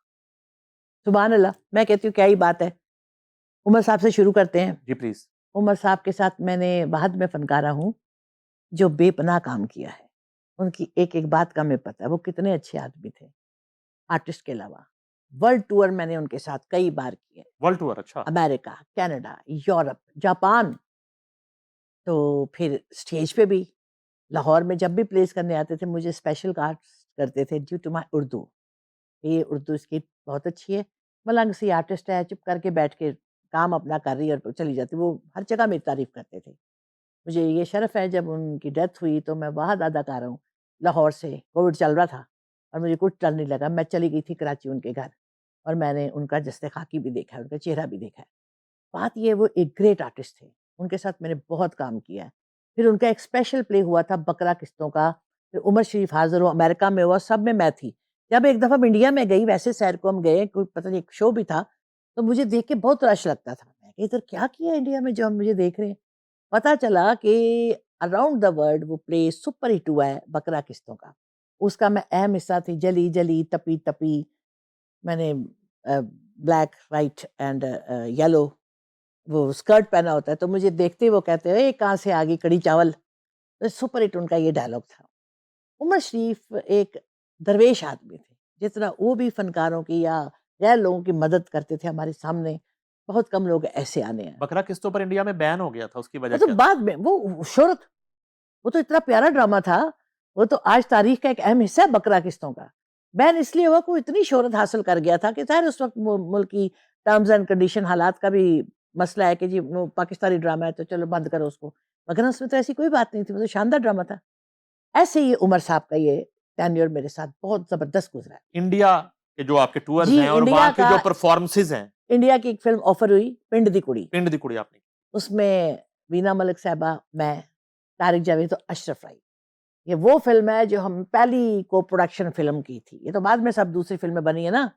सुभान अल्लाह, मैं कहती हूँ क्या ही बात है। उमर साहब से शुरू करते हैं। जी, प्लीज़। उमर साहब के साथ मैंने वाहद में फ़नकारा हूँ, जो बेपनाह काम किया है। उनकी एक-एक बात का हमें पता है, वो कितने अच्छे आदमी थे, आर्टिस्ट के अलावा। वर्ल्ड टूर मैंने उनके साथ कई बार किए, वर्ल्ड टूर, अच्छा। America, Canada, Europe, Japan. तो फिर स्टेज पे भी, लाहौर में जब भी प्लेस करने आते थे, मुझे स्पेशल कार्ड्स करते थे ड्यू टू माय उर्दू। ये उर्दू इसकी बहुत अच्छी है, मलंग सी आर्टिस्ट है, चुप करके बैठ के काम अपना कर रही है और चली जाती। वो हर जगह मेरी तारीफ़ करते थे। मुझे ये शरफ़ है, जब उनकी डेथ हुई तो मैं वहाँ अदाकारा हूँ, लाहौर से, कोविड चल रहा था और मुझे कुछ डर नहीं लगा। मैं चली गई थी कराची उनके घर और मैंने उनका जस्ते खाकी भी देखा है, उनका चेहरा भी देखा है। बात ये है, वो एक ग्रेट आर्टिस्ट थे, उनके साथ मैंने बहुत काम किया है। फिर उनका एक स्पेशल प्ले हुआ था बकरा किस्तों का, फिर उमर शरीफ हाज़िर हुआ, अमेरिका में हुआ, सब में मैं थी। जब एक दफ़ा इंडिया में गई, वैसे सैर को हम गए, कोई पता नहीं एक शो भी था, तो मुझे देख के बहुत रश लगता था। मैं कहा इधर क्या किया इंडिया में जो हम मुझे देख रहे हैं? पता चला कि अराउंड द वर्ल्ड वो प्ले सुपर हिट हुआ है बकरा किस्तों का। उसका मैं अहम हिस्सा थी, जली जली, तपी तपी। मैंने ब्लैक, व्हाइट एंड येलो वो स्कर्ट पहना होता है, तो मुझे देखते ही वो कहते हैं, "ए कहाँ से आ गई कड़ी चावल?" तो सुपर हिट उनका ये डायलॉग था। उमर शरीफ एक दरवेश आदमी थे, जितना वो भी फनकारों की या गैर लोगों की मदद करते थे हमारे सामने, बहुत कम लोग ऐसे आने हैं। बकरा किस्तों पर इंडिया में बैन हो गया था, उसकी वजह वो तो क्या थी? बाद में वो शोहरत, वो तो इतना प्यारा ड्रामा था, वो तो आज तारीख का एक अहम हिस्सा है बकरा किस्तों का। बैन इसलिए हुआ कि वो इतनी शोहरत हासिल कर गया था कि ज़ाहिर है उस वक़्त मुल्क की टर्म्स एंड कंडीशन हालात का भी मसला है कि जी वो पाकिस्तानी ड्रामा है तो चलो बंद करो उसको। मगर उसमें तो ऐसी कोई बात नहीं थी, वो तो शानदार ड्रामा था। ऐसे ही उमर साहब का ये टेन्योर मेरे साथ बहुत ज़बरदस्त गुज़रा है। इंडिया के जो आपके टूर्स जी, हैं और इंडिया वहाँ के का जो परफ़ॉर्मेंसेज़ हैं, इंडिया की एक फ़िल्म ऑफ़र हुई, पिंड दी कुड़ी। पिंड दी कुड़ी आपने। उसमें वीना मलिक साहिबा, मैं, तारिक जावेद और अशरफ राय। ये वो फ़िल्म है जो हम पहली को-प्रोडक्शन फ़िल्म की थी। ये तो बाद में सब दूसरी फ़िल्में बनी है ना,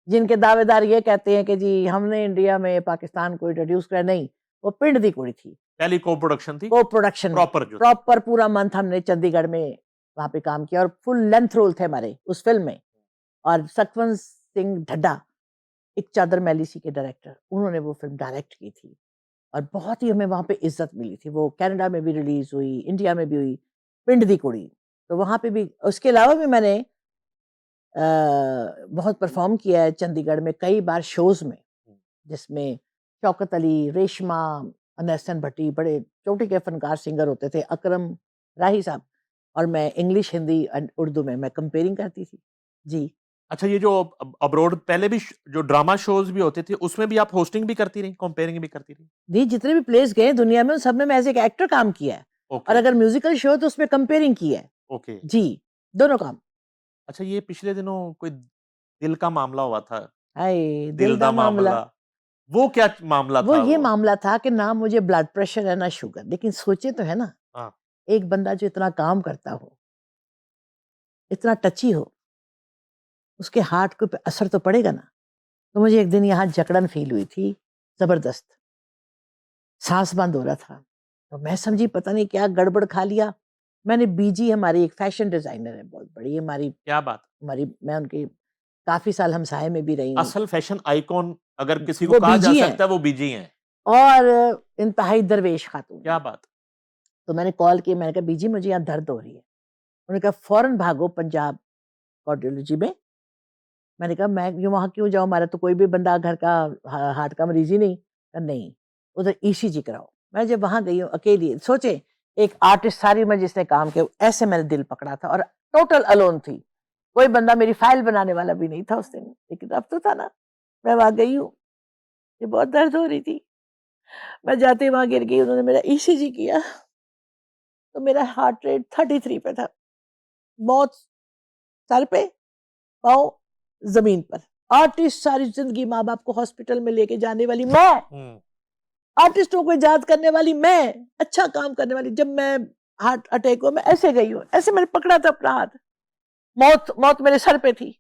जिनके दावेदार ये कहते हैं कि जी हमने इंडिया में पाकिस्तान को इंट्रोड्यूस किया, नहीं, वो पिंड दी कुड़ी थी। पहली को-प्रोडक्शन थी, को-प्रोडक्शन में, प्रॉपर जो थी। प्रॉपर पूरा मंथ हमने चंडीगढ़ में वहाँ पे काम किया और फुल लेंथ रोल थे हमारे उस फ़िल्म में। और सखवंत सिंह ढड्डा, एक चादर मैली सी के डायरेक्टर, उन्होंने वो फ़िल्म डायरेक्ट की थी और बहुत ही हमें वहाँ पे इज़्ज़त मिली थी। वो कनाडा में भी रिलीज़ हुई, इंडिया में भी हुई, पिंड दी कुड़ी। तो वहाँ पे भी, उसके अलावा भी मैंने बहुत परफ़ॉर्म किया है चंडीगढ़ में कई बार शोज़ में, जिसमें शौकत अली, रेशमा, अनैसन भट्टी, बड़े चोटी के फ़नकार सिंगर होते थे, अकरम राही साहब, और मैं इंग्लिश, हिंदी एंड उर्दू में मैं कंपेयरिंग करती थी। जी। अच्छा, ये जो अब्रॉड पहले भी जो ड्रामा शोज़ भी होते थे, उसमें भी आप होस्टिंग भी करती रहीं, कंपेयरिंग भी करती रहीं? जी, जितने भी प्लेस गए दुनिया में, उन सब में मैं एज़ एक एक्टर काम किया है और ओके, अगर म्यूज़िकल शो है तो उसमें कंपेयरिंग की है। ओके। जी, दोनों काम। अच्छा, ये पिछले दिनों कोई दिल का मामला हुआ था, हाय! दिल दिल दा दा मामला। मामला, वो क्या मामला वो था ये वो? मामला था कि ना मुझे ब्लड प्रेशर है, ना शुगर, लेकिन सोचे तो है ना, हाँ, एक बंदा जो इतना काम करता हो, इतना टची हो, उसके हार्ट को पे असर तो पड़ेगा ना। तो मुझे एक दिन यहाँ जकड़न फ़ील हुई थी, ज़बरदस्त। साँस बंद हो रहा था। तो मैं समझी पता नहीं क्या गड़बड़ खा लिया। मैंने बीजी, हमारी एक फ़ैशन डिज़ाइनर है बहुत बड़ी, हमारी क्या बात! हमारी मैं उनकी काफ़ी साल हमसाये में भी रही हूँ। असल फैशन आइकॉन अगर किसी को वो कहा जा बीजी हैं सकता है, वो बीजी हैं। और इंतहाई दरवेश खातून क्या हैं। बात! तो मैंने कॉल की, मैंने कहा बीजी मुझे यहाँ दर्द हो रही है। उन्होंने कहा फ़ौरन भागो पंजाब कार्डियोलॉजी में। मैंने कहा मैं क्यों वहाँ क्यों जाऊँ, हमारा तो कोई भी बंदा घर का हार्ट का मरीज़ ही नहीं। कहा नहीं, उधर ईसीजी कराओ। मैं जब वहाँ गई हूँ अकेली, सोचें एक आर्टिस्ट सारी उम्र जिसने काम किया, ऐसे मैंने दिल पकड़ा था और टोटल अलोन थी, कोई बंदा मेरी फाइल बनाने वाला भी नहीं था उस दिन, लेकिन अब तो था ना। मैं वहां गई हूँ, ये बहुत दर्द हो रही थी, मैं जाते वहां गिर गई, उन्होंने मेरा ईसीजी किया तो मेरा हार्ट रेट 33 पे था। मौत सर पे, पाँव जमीन पर। आर्टिस्ट, सारी जिंदगी माँ बाप को हॉस्पिटल में लेके जाने वाली मैं, आर्टिस्टों को याद करने वाली मैं, अच्छा काम करने वाली, जब मैं हार्ट अटैक हुआ मैं ऐसे गई हूँ, ऐसे मैंने पकड़ा था अपना हाथ, मौत मौत मेरे सर पे थी।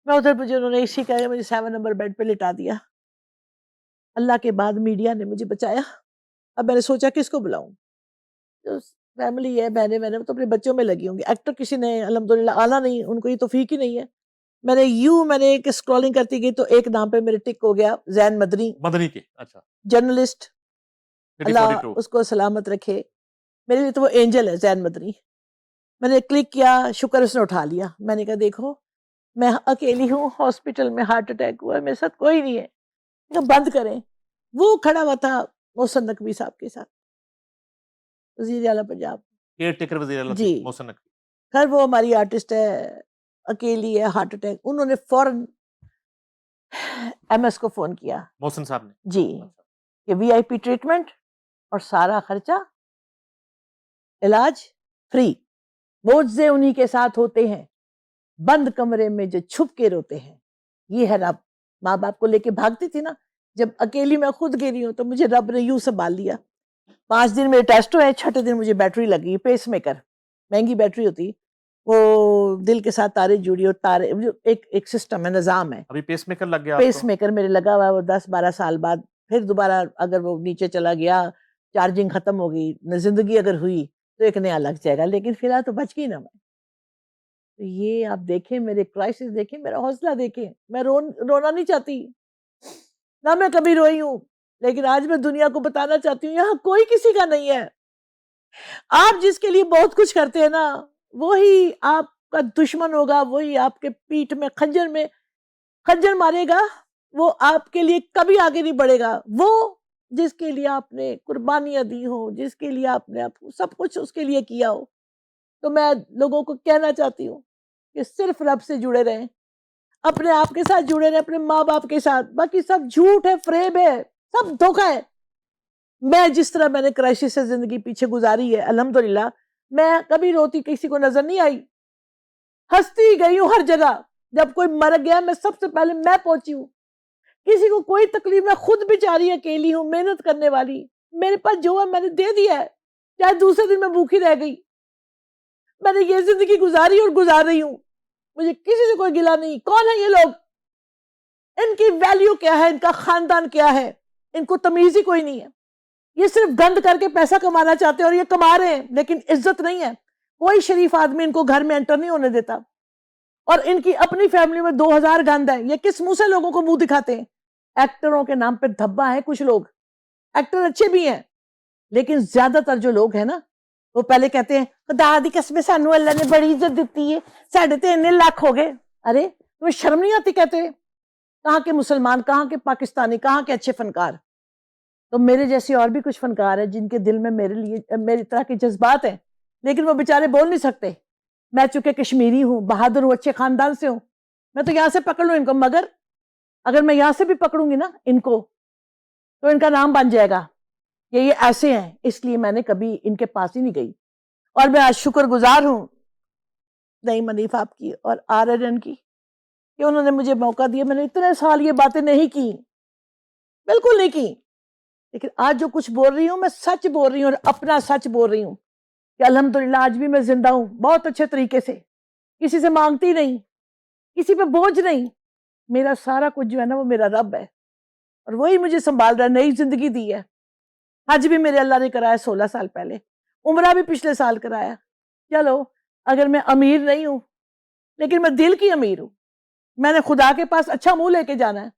मैं उधर, मुझे उन्होंने इसी कहा, मुझे 7 नंबर बेड पे लिटा दिया। अल्लाह के बाद मीडिया ने मुझे बचाया। अब मैंने सोचा किसको बुलाऊं, जो फैमिली है, बहने बहने तो अपने बच्चों में लगी होंगी। एक्टर किसी ने अल्हम्दुलिल्लाह आना नहीं, उनको ये तौफीक ही नहीं है। मैंने एक स्क्रॉलिंग करती गई तो एक नाम पे मेरे टिक हो गया, जैन मदनी। मदनी की, अच्छा, जर्नलिस्ट, अल्लाह 42। उसको सलामत रखे, मेरे लिए तो वो एंजल है जैन मदनी। मैंने क्लिक किया, शुक्र उसने उठा लिया। मैंने कहा देखो मैं अकेली हूँ, हॉस्पिटल में हार्ट अटैक हुआ है, मेरे साथ कोई नहीं है, कहा बंद करें। वो खड़ा हुआ था मोहसिन नकवी साहब के साथ, वजीर आला पंजाब। केयर टेकर वजीर आला थे जी, मोहसिन नकवी। खैर वो हमारी आर्टिस्ट है, अकेली है, हार्ट अटैक। उन्होंने फौरन एमएस को फोन किया, मोहसिन साहब ने, जी, अच्छा, कि वीआईपी ट्रीटमेंट और सारा खर्चा, इलाज फ्री। मुआवजे उन्हीं के साथ होते हैं, बंद कमरे में जो छुप के रोते हैं। ये है रब। माँ बाप को लेके भागती थी ना, जब अकेली मैं खुद गिरी हूं तो मुझे रब ने यूं संभाल लिया। 5 दिन मेरे टेस्ट हुए, 6ठे दिन मुझे बैटरी लगी, पेस मेकर, महंगी बैटरी होती, वो दिल के साथ तारे जुड़ी, और तारे एक एक सिस्टम है, निजाम है। अभी पेस मेकर लग गया पेस आपको? मेकर मेरे लगा हुआ है, वो 10-12 साल बाद फिर दोबारा अगर वो नीचे चला गया, चार्जिंग खत्म हो गई, जिंदगी अगर हुई तो एक नया लग जाएगा, लेकिन फिलहाल तो बच गई ना मैं। तो ये आप देखें, मेरे क्राइसिस देखें, मेरा हौसला देखें। मैं रोना नहीं चाहती ना, मैं कभी रोई हूं, लेकिन आज मैं दुनिया को बताना चाहती हूँ यहाँ कोई किसी का नहीं है। आप जिसके लिए बहुत कुछ करते हैं ना, वही आपका दुश्मन होगा, वही आपके पीठ में खंजर मारेगा, वो आपके लिए कभी आगे नहीं बढ़ेगा। वो जिसके लिए आपने कुर्बानियां दी हो, जिसके लिए आपने सब कुछ उसके लिए किया हो, तो मैं लोगों को कहना चाहती हूँ कि सिर्फ रब से जुड़े रहें, अपने आप के साथ जुड़े रहें, अपने माँ बाप के साथ। बाकी सब झूठ है, फ्रेब है, सब धोखा है। मैं जिस तरह मैंने क्राइसिस से जिंदगी पीछे गुजारी है, अल्हम्दुलिल्लाह, मैं कभी रोती किसी को नजर नहीं आई, हंसती गई हूँ हर जगह। जब कोई मर गया, मैं सबसे पहले मैं पहुंची हूँ। किसी को कोई तकलीफ, मैं खुद बेचारी अकेली हूँ, मेहनत करने वाली, मेरे पास जो है मैंने दे दिया है, चाहे दूसरे दिन मैं भूखी रह गई। मैंने ये जिंदगी गुजारी और गुजार रही हूँ, मुझे किसी से कोई गिला नहीं। कौन है ये लोग, इनकी वैल्यू क्या है, इनका खानदान क्या है, इनको तमीज ही कोई नहीं है। ये सिर्फ गंद करके पैसा कमाना चाहते हैं, और ये कमा रहे हैं, लेकिन इज्जत नहीं है। कोई शरीफ आदमी इनको घर में एंटर नहीं होने देता, और इनकी अपनी फैमिली में 2000 गंद है। ये किस मुंह से लोगों को मुंह दिखाते हैं। एक्टरों के नाम पे धब्बा है, कुछ लोग एक्टर अच्छे भी हैं, लेकिन ज्यादातर जो लोग हैं ना, वो पहले कहते हैं खुदा दी कसम सानू अल्लाह ने बड़ी इज्जत दी है, साढ़े ते इन्ने लाख हो गए। अरे तुम्हें शर्म नहीं आती? कहते हैं कहाँ के मुसलमान, कहाँ के पाकिस्तानी, कहाँ के अच्छे फनकार। तो मेरे जैसे और भी कुछ फनकार हैं जिनके दिल में मेरे लिए मेरी तरह के जज्बात हैं, लेकिन वो बेचारे बोल नहीं सकते। मैं चूंकि कश्मीरी हूँ, बहादुर हूँ, अच्छे खानदान से हूँ, मैं तो यहाँ से पकड़ लूँ इनको, मगर अगर मैं यहाँ से भी पकड़ूंगी ना इनको, तो इनका नाम बन जाएगा ये ऐसे हैं। इसलिए मैंने कभी इनके पास ही नहीं गई, और मैं आज शुक्रगुजार हूँ नईम हनीफ आपकी और RNN की कि उन्होंने मुझे मौका दिया। मैंने इतने साल ये बातें नहीं की, बिल्कुल नहीं की, लेकिन आज जो कुछ बोल रही हूँ मैं सच बोल रही हूँ, और अपना सच बोल रही हूँ कि अल्हम्दुलिल्लाह आज भी मैं जिंदा हूँ, बहुत अच्छे तरीके से, किसी से मांगती नहीं, किसी पे बोझ नहीं। मेरा सारा कुछ जो है ना, वो मेरा रब है, और वही मुझे संभाल रहा है, नई जिंदगी दी है। हज भी मेरे अल्लाह ने कराया 16 साल पहले, उम्रा भी पिछले साल कराया। चलो, अगर मैं अमीर नहीं हूं, लेकिन मैं दिल की अमीर हूं। मैंने खुदा के पास अच्छा मुंह लेके जाना है,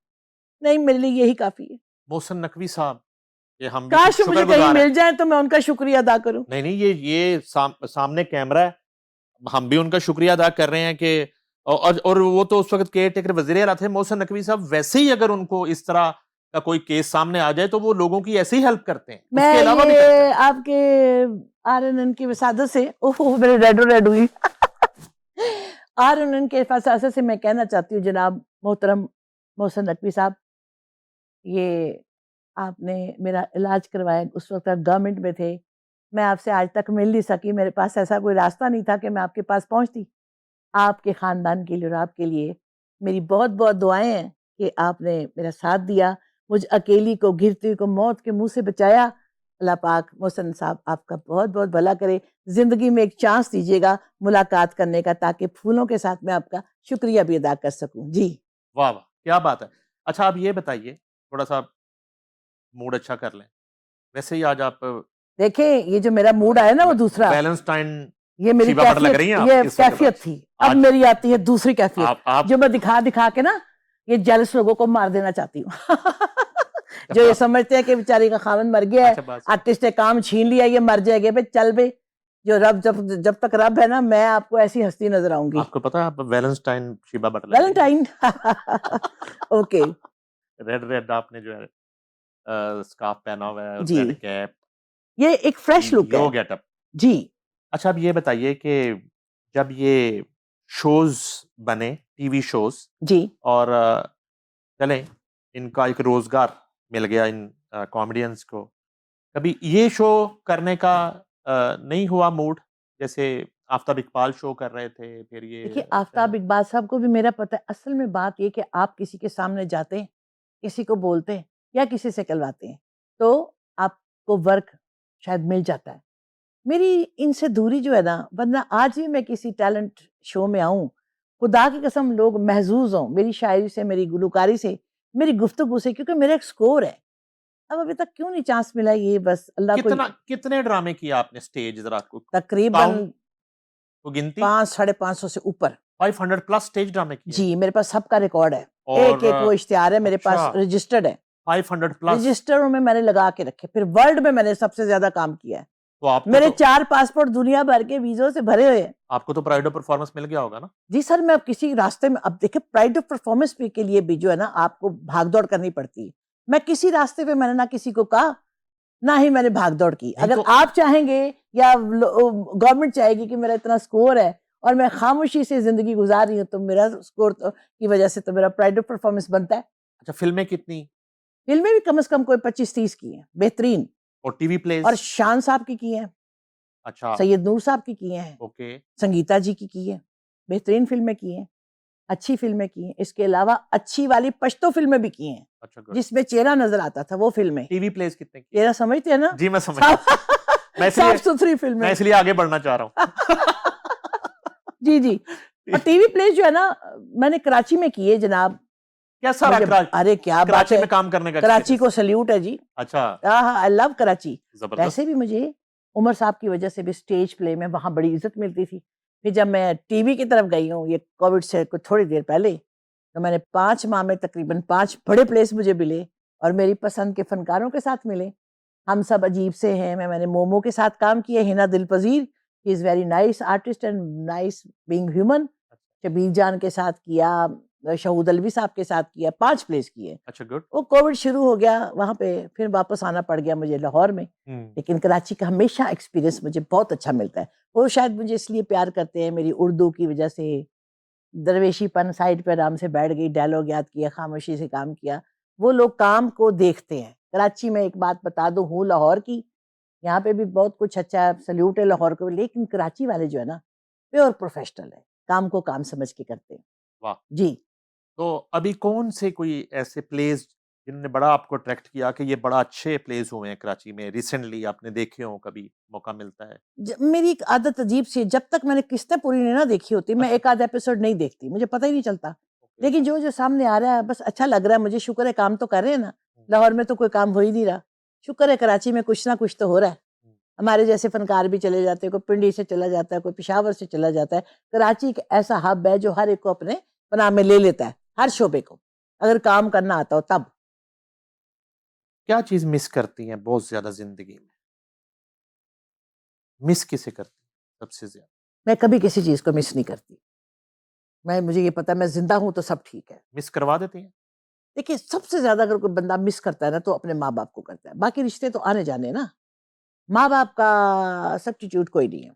नहीं मेरे लिए यही काफी है। मोहसिन नकवी साहब, ये हम भी काश मुझे कहीं शुक्रगुजार हैं। मिल जाए तो मैं उनका शुक्रिया अदा करूं। नहीं, ये सामने कैमरा है, हम भी उनका शुक्रिया अदा कर रहे हैं कि और वो तो उस वक्त केयर टेकर वजीर आला थे मोहसिन नकवी साहब। वैसे ही अगर उनको इस तरह का कोई केस सामने आ जाए तो वो लोगों की ऐसे ही हेल्प करते हैं, मैं उसके अलावा भी करते ये हैं। आपके RNN की वसादत से, ओहो मेरे रेड हुई और उनके फसासे से मैं कहना चाहती हूँ जनाब मोहतरम मोहसिन नकवी साहब, ये आपने मेरा इलाज करवाया, उस वक्त आप गवर्नमेंट में थे, मैं आपसे आज तक मिल नहीं सकी, मेरे पास ऐसा कोई रास्ता नहीं था कि मैं आपके पास पहुंचती। आपके ख़ानदान के लिए और आपके लिए मेरी बहुत बहुत दुआएं हैं कि आपने मेरा साथ दिया, मुझ अकेली को, घिरती हुई को मौत के मुंह से बचाया। अल्लाह पाक मोहसिन साहब आपका बहुत बहुत भला करे, ज़िंदगी में एक चांस दीजिएगा मुलाकात करने का, ताकि फूलों के साथ मैं आपका शुक्रिया भी अदा कर सकूं। जी वाह वाह, क्या बात है। अच्छा, आप ये बताइए, थोड़ा सा मूड अच्छा कर लें। वैसे ही आज आप देखें, ये जो मेरा मूड आया ना वो दूसरा, वैलेंटाइन ये मेरी शीबा बट लग रही हैं कैफियत, आप ये इस वक्त। कैफियत थी। अब आज मेरी आती है दूसरी कैफियत, आप जो मैं दिखा दिखा के ना ये जेलस लोगों को मार देना चाहती हूँ। जो ये समझते हैं कि बेचारी का खामन मर गया है, अच्छा बात आर्टिस्ट ने काम छीन लिया, ये मर जाएगा। भाई चल बे, जो रब जब जब तक रब है ना, मैं आपको ऐसी हस्ती नजर आऊंगी। आपको पता है आप वैलेंटाइन शीबा बट लग रही हैं। वैलेंटाइन। ओके रेड रेड आपने जो है स्कार्फ पहना हुआ है, जी, रेड कैप, ये एक फ्रेश लुक यो है गेटअप। जी। अच्छा, अब ये बताइए कि जब ये शोज बने, टीवी शोज, जी और चलें, इनका एक रोजगार मिल गया इन कॉमेडियंस को, कभी ये शो करने का नहीं हुआ मूड? जैसे आफ्ताब इकबाल शो कर रहे थे, फिर ये देखिए, आफ्ताब इकबाल साहब को भी मेरा पता है। असल में बात ये कि आप किसी के सामने जाते हैं, किसी को बोलते हैं या किसी से कहलवाते हैं, तो आपको वर्क शायद मिल जाता है। मेरी इनसे दूरी जो है ना, वरना आज भी मैं किसी टैलेंट शो में आऊँ, खुदा की कसम लोग महज़ूज़ हों मेरी शायरी से, मेरी गुलकारी से, मेरी गुफ्तगू से, क्योंकि मेरा एक स्कोर है। अब अभी तक क्यों नहीं चांस मिला, ये बस अल्लाह को कितने ड्रामे किए आपने स्टेज, जरा आपको तकरीबन काउंट, को गिनती? 5 साढ़े 500 से ऊपर। 500 प्लस स्टेज ड्रामे किए हैं। जी, मेरे पास सबका रिकॉर्ड है। और एक-एक वो इश्तिहार है मेरे पास, अच्छा, रजिस्टर्ड है। 500 प्लस। रजिस्टरों में मैंने लगा के रखे। फिर वर्ल्ड में मैंने सबसे ज़्यादा काम किया है। तो आपको मेरे तो 4 पासपोर्ट दुनिया भर के वीज़ों से भरे हुए हैं। आपको तो प्राइड ऑफ परफॉर्मेंस मिल गया होगा ना? जी सर, मैं अब किसी रास्ते में, अब देखिए प्राइड ऑफ परफॉर्मेंस पे के लिए भी जो है ना आपको भाग-दौड़ करनी पड़ती है। मैं किसी रास्ते पे मैंने ना किसी को कहा, ना ही मैंने भाग-दौड़ की। नहीं अगर तो आप चाहेंगे या गवर्नमेंट चाहेगी कि मेरा इतना स्कोर है और मैं खामोशी से ज़िंदगी गुज़ार रही हूँ, तो मेरा स्कोर तो की वजह से तो मेरा प्राइड ऑफ परफॉर्मेंस बनता है। अच्छा, फ़िल्में कितनी? फ़िल्में भी कम से कम कोई 25-30 की हैं, बेहतरीन। और टीवी और प्लेज़? शान साहब की हैं, अच्छा, सैयद नूर साहब की हैं, ओके। संगीता जी की हैं, बेहतरीन फ़िल्में की हैं। अच्छी फ़िल्में की हैं। इसके अलावा अच्छी वाली पश्तो फ़िल्में भी की हैं, अच्छा, गुड। जिसमें चेहरा नज़र आता था, वो फ़िल्में। टीवी प्लेज़ कितने किए? चेहरा समझते हैं ना? जी, मैं समझ साफ मैं इसलिए साफ-सुथरी फ़िल्में। मैं इसलिए आगे बढ़ना चाह रहा हूँ। जी, जी। और टीवी प्लेज़ जो है ना, मैंने कराची में किए जनाब। कैसा रहा मुझे अरे क्या बात कराची है! में काम करने का कराची को एक्सपीरियंस? सैल्यूट है जी। अच्छा, आहा! I love Karachi. ज़बरदस्त। वैसे भी मुझे उमर साहब की वजह से भी स्टेज प्ले में वहाँ बड़ी इज़्ज़त मिलती थी। फिर जब मैं टीवी की तरफ गई हूँ, ये कोविड से कुछ थोड़ी देर पहले, तो मैंने 5 माह में तकरीबन 5 बड़े प्लेस मुझे मिले और मेरी पसंद के फ़नकारों के साथ मिले। हम सब अजीब से हैं, मैंने मोमो के साथ काम किया, Hina Dilpazeer, he is very nice artist and nice being human. Shabbir Jan के साथ किया, शहूद अलवी साहब के साथ किया, 5 प्लेस किए। अच्छा, गुड। वो कोविड शुरू हो गया वहाँ पे, फिर वापस आना पड़ गया मुझे लाहौर में। हुँ। लेकिन कराची का हमेशा एक्सपीरियंस मुझे बहुत अच्छा मिलता है। वो शायद मुझे इसलिए प्यार करते हैं, मेरी उर्दू की वजह से, दरवेशीपन, साइड पे आराम से बैठ गई, डायलॉग याद किया, खामोशी से काम किया। वो लोग काम को देखते हैं। कराची में एक बात बता दूँ, हूँ लाहौर की, यहाँ पे भी बहुत कुछ अच्छा है, सैल्यूट है लाहौर को, लेकिन कराची वाले जो है ना, प्योर प्रोफेशनल है, काम को काम समझ के करते हैं। वाह! जी। तो अभी कौन से कोई ऐसे प्लेस जिन्होंने बड़ा आपको अट्रैक्ट किया कि ये बड़ा अच्छे प्लेस हुए हैं कराची में, रिसेंटली आपने देखे हों, कभी मौका मिलता है? मेरी एक आदत अजीब सी है, जब तक मैंने किस्तें पूरी नहीं ना देखी होती, मैं अच्छा, एक आध एपिसोड नहीं देखती, मुझे पता ही नहीं चलता। ओके। लेकिन जो जो सामने आ रहा है बस अच्छा लग रहा है मुझे, शुक्र है काम तो कर रहे हैं ना। हुँ, लाहौर में तो कोई काम हो ही नहीं रहा, शुक्र है कराची में कुछ ना कुछ तो हो रहा है। हुँ। हमारे जैसे फनकार भी चले जाते हैं, कोई पिंडी से चला जाता है, कोई पेशावर से चला जाता है। कराची एक ऐसा हब है जो हर एक को अपने पनाह में ले लेता है, हर शोबे को, अगर काम करना आता हो तब। क्या चीज़ मिस करती हैं बहुत ज़्यादा ज़िंदगी में? मिस किसे करती हैं सबसे ज़्यादा? मैं कभी किसी चीज़ को मिस नहीं करती। मुझे ये पता है मैं ज़िंदा हूँ तो सब ठीक है। मिस करवा देती हैं? देखिए, सबसे ज़्यादा अगर कोई बंदा मिस करता है ना, तो अपने माँ-बाप को करता है। बाकी रिश्ते तो आने-जाने हैं ना। माँ-बाप का सब्स्टिट्यूट कोई नहीं है।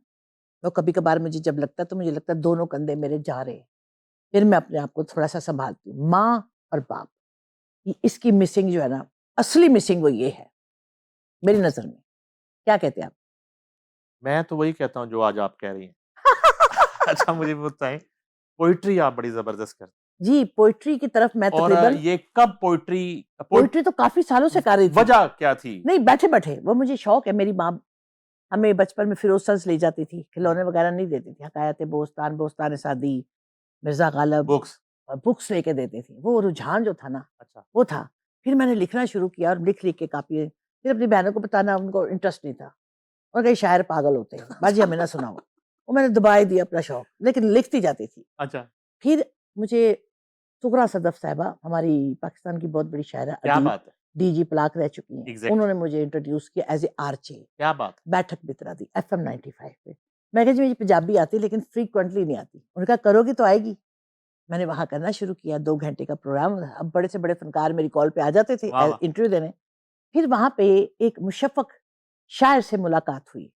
और कभी कभार मुझे जब लगता है तो मुझे लगता है दोनों कंधे मेरे जा रहे हैं, फिर मैं अपने आप को थोड़ा सा संभालती हूँ। माँ और बाप, इसकी मिसिंग जो है ना, असली मिसिंग वो ये है मेरी नजर में। क्या कहते हैं आप? मैं तो वही कहता हूँ जो आज आप कह रही हैं। अच्छा मुझे भी बताएं, पोइट्री आप बड़ी जबरदस्त करती जी, पोइट्री की तरफ मैं हैं और तकरीबन, ये कब पोइट्री पोइट्री तो काफी सालों से कर रही थी। वजह क्या थी? नहीं, बैठे बैठे वो मुझे शौक है। मेरी माँ हमें बचपन में फिरोज सल्स ले जाती थी, खिलौने वगैरह नहीं देती थी, हकायत बोस्तान, बोस्तान सादी, मिर्जा गालिब, बुक्स। बुक्स लेके देती थी। वो रुझान जो था ना, अच्छा। वो था। फिर मैंने लिखना शुरू किया और लिख लिख के कापी, फिर अपनी बहनों को बताना, उनको इंटरेस्ट नहीं था। और कई शायर पागल होते हैं, बाजी हमें ना सुनाओ। वो मैंने दबा ही दिया अपना शौक, लेकिन लिखती जाती थी। अच्छा। फिर मुझे सुगरा सदफ साहिबा, हमारी पाकिस्तान की बहुत बड़ी शायरा, क्या अदीब, बात है। डीजी प्लाक रह चुकी हैं, एग्जैक्टली। उन्होंने मुझे इंट्रोड्यूस किया एज ए आरचे। क्या बात है। बैठक बितरा दी FM 95 पे। मैं कहा जी मुझे पंजाबी आती लेकिन फ्रीक्वेंटली नहीं आती। उन्होंने कहा करोगी तो आएगी। मैंने वहाँ करना शुरू किया, 2 घंटे का प्रोग्राम। अब बड़े से बड़े फनकार मेरी कॉल पे आ जाते थे वाह वाह। इंटरव्यू देने। फिर वहाँ पे एक मुशफ़क़ शायर से मुलाकात हुई।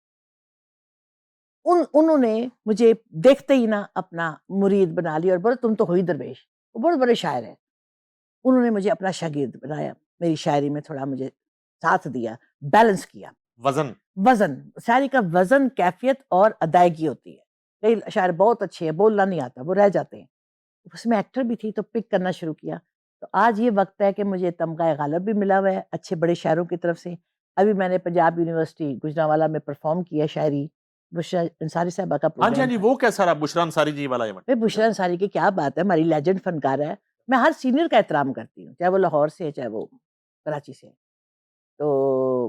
उन्होंने मुझे देखते ही ना अपना मुरीद बना लिया और बोले तुम तो हो ही दरवेश। वो बड़े बड़े शायर हैं। उन्होंने मुझे अपना शागिर्द बनाया, मेरी शायरी में थोड़ा मुझे साथ दिया, बैलेंस किया। वजन। वज़न, शायरी का वज़न, कैफ़ियत और अदायगी होती है। कई शायर बहुत अच्छे हैं, बोलना नहीं आता, वो रह जाते हैं। उसमें एक्टर भी थी तो पिक करना शुरू किया। तो आज ये वक़्त है कि मुझे तमगा ग़ालिब भी मिला हुआ है अच्छे बड़े शायरों की तरफ से। अभी मैंने पंजाब यूनिवर्सिटी गुजरांवाला में परफ़ॉर्म किया शायरी, बुशरा अंसारी साहिबा का हाँ जी, हाँ प्रोग्राम जी, था। वो कैसा रहा बुशरा अंसारी जी वाला इवेंट? भई बुशरा अंसारी की क्या बात है, हमारी लेजेंड फ़नकार है। मैं हर सीनियर का एहतराम करती हूँ, चाहे वो लाहौर से है, चाहे वो कराची से है। तो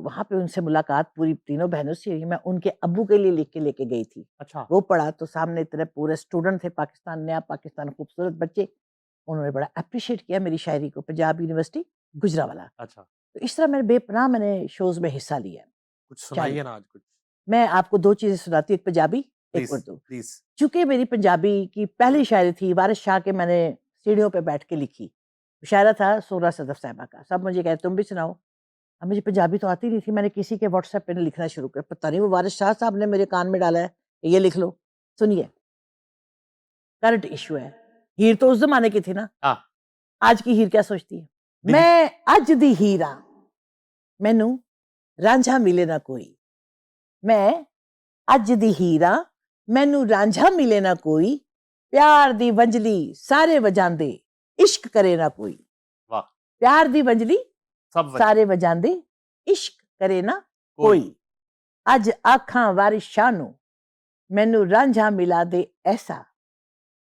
वहाँ पे उनसे मुलाकात पूरी तीनों बहनों से हुई। मैं उनके अब्बू के लिए लिख के लेके गई थी। अच्छा। वो पढ़ा तो सामने इतने पूरे स्टूडेंट थे, पाकिस्तान, नया पाकिस्तान, खूबसूरत बच्चे। उन्होंने बड़ा एप्रिशिएट किया मेरी शायरी को, पंजाब यूनिवर्सिटी गुजरांवाला। अच्छा। तो इस तरह मैंने बेपनाह मैंने शोज़ में हिस्सा लिया है, कुछ शायरी सुनाइए के। ना आज कुछ। मैं आपको 2 चीज़ें सुनाती हूँ, एक पंजाबी, एक प्लीज़, उर्दू। प्लीज़। चूँकि मेरी पंजाबी की पहली शायरी थी, वारिस शाह के मैंने सीढ़ियों पे बैठ के लिखी। शायरा था सुगरा सदफ साहिबा का। सब मुझे कहे तुम भी सुनाओ। अब मुझे पंजाबी तो आती नहीं थी, मैंने किसी के व्हाट्सएप पे लिखना शुरू किया। पता नहीं वो वारिस शाह साहब ने मेरे कान में डाला है, ये लिख लो। सुनिए, करंट इश्यू है। हीर तो उस ज़माने की थी ना, हाँ। आज की हीर क्या सोचती है? डिजि मैं अज दी हीर हां, मैनू रांझा मिले ना कोई। मैं अज दी हीर हां, मैनू रांझा मिले ना कोई। प्यार दी वंजली सारे वजांदे, इश्क करे ना कोई। वाह! प्यार दी वंजली सब वजह सारे वजांदे, इश्क करे ना कोई। कोई। अज आखां वारिस शाह नू, मैनू रांझा मिला दे ऐसा।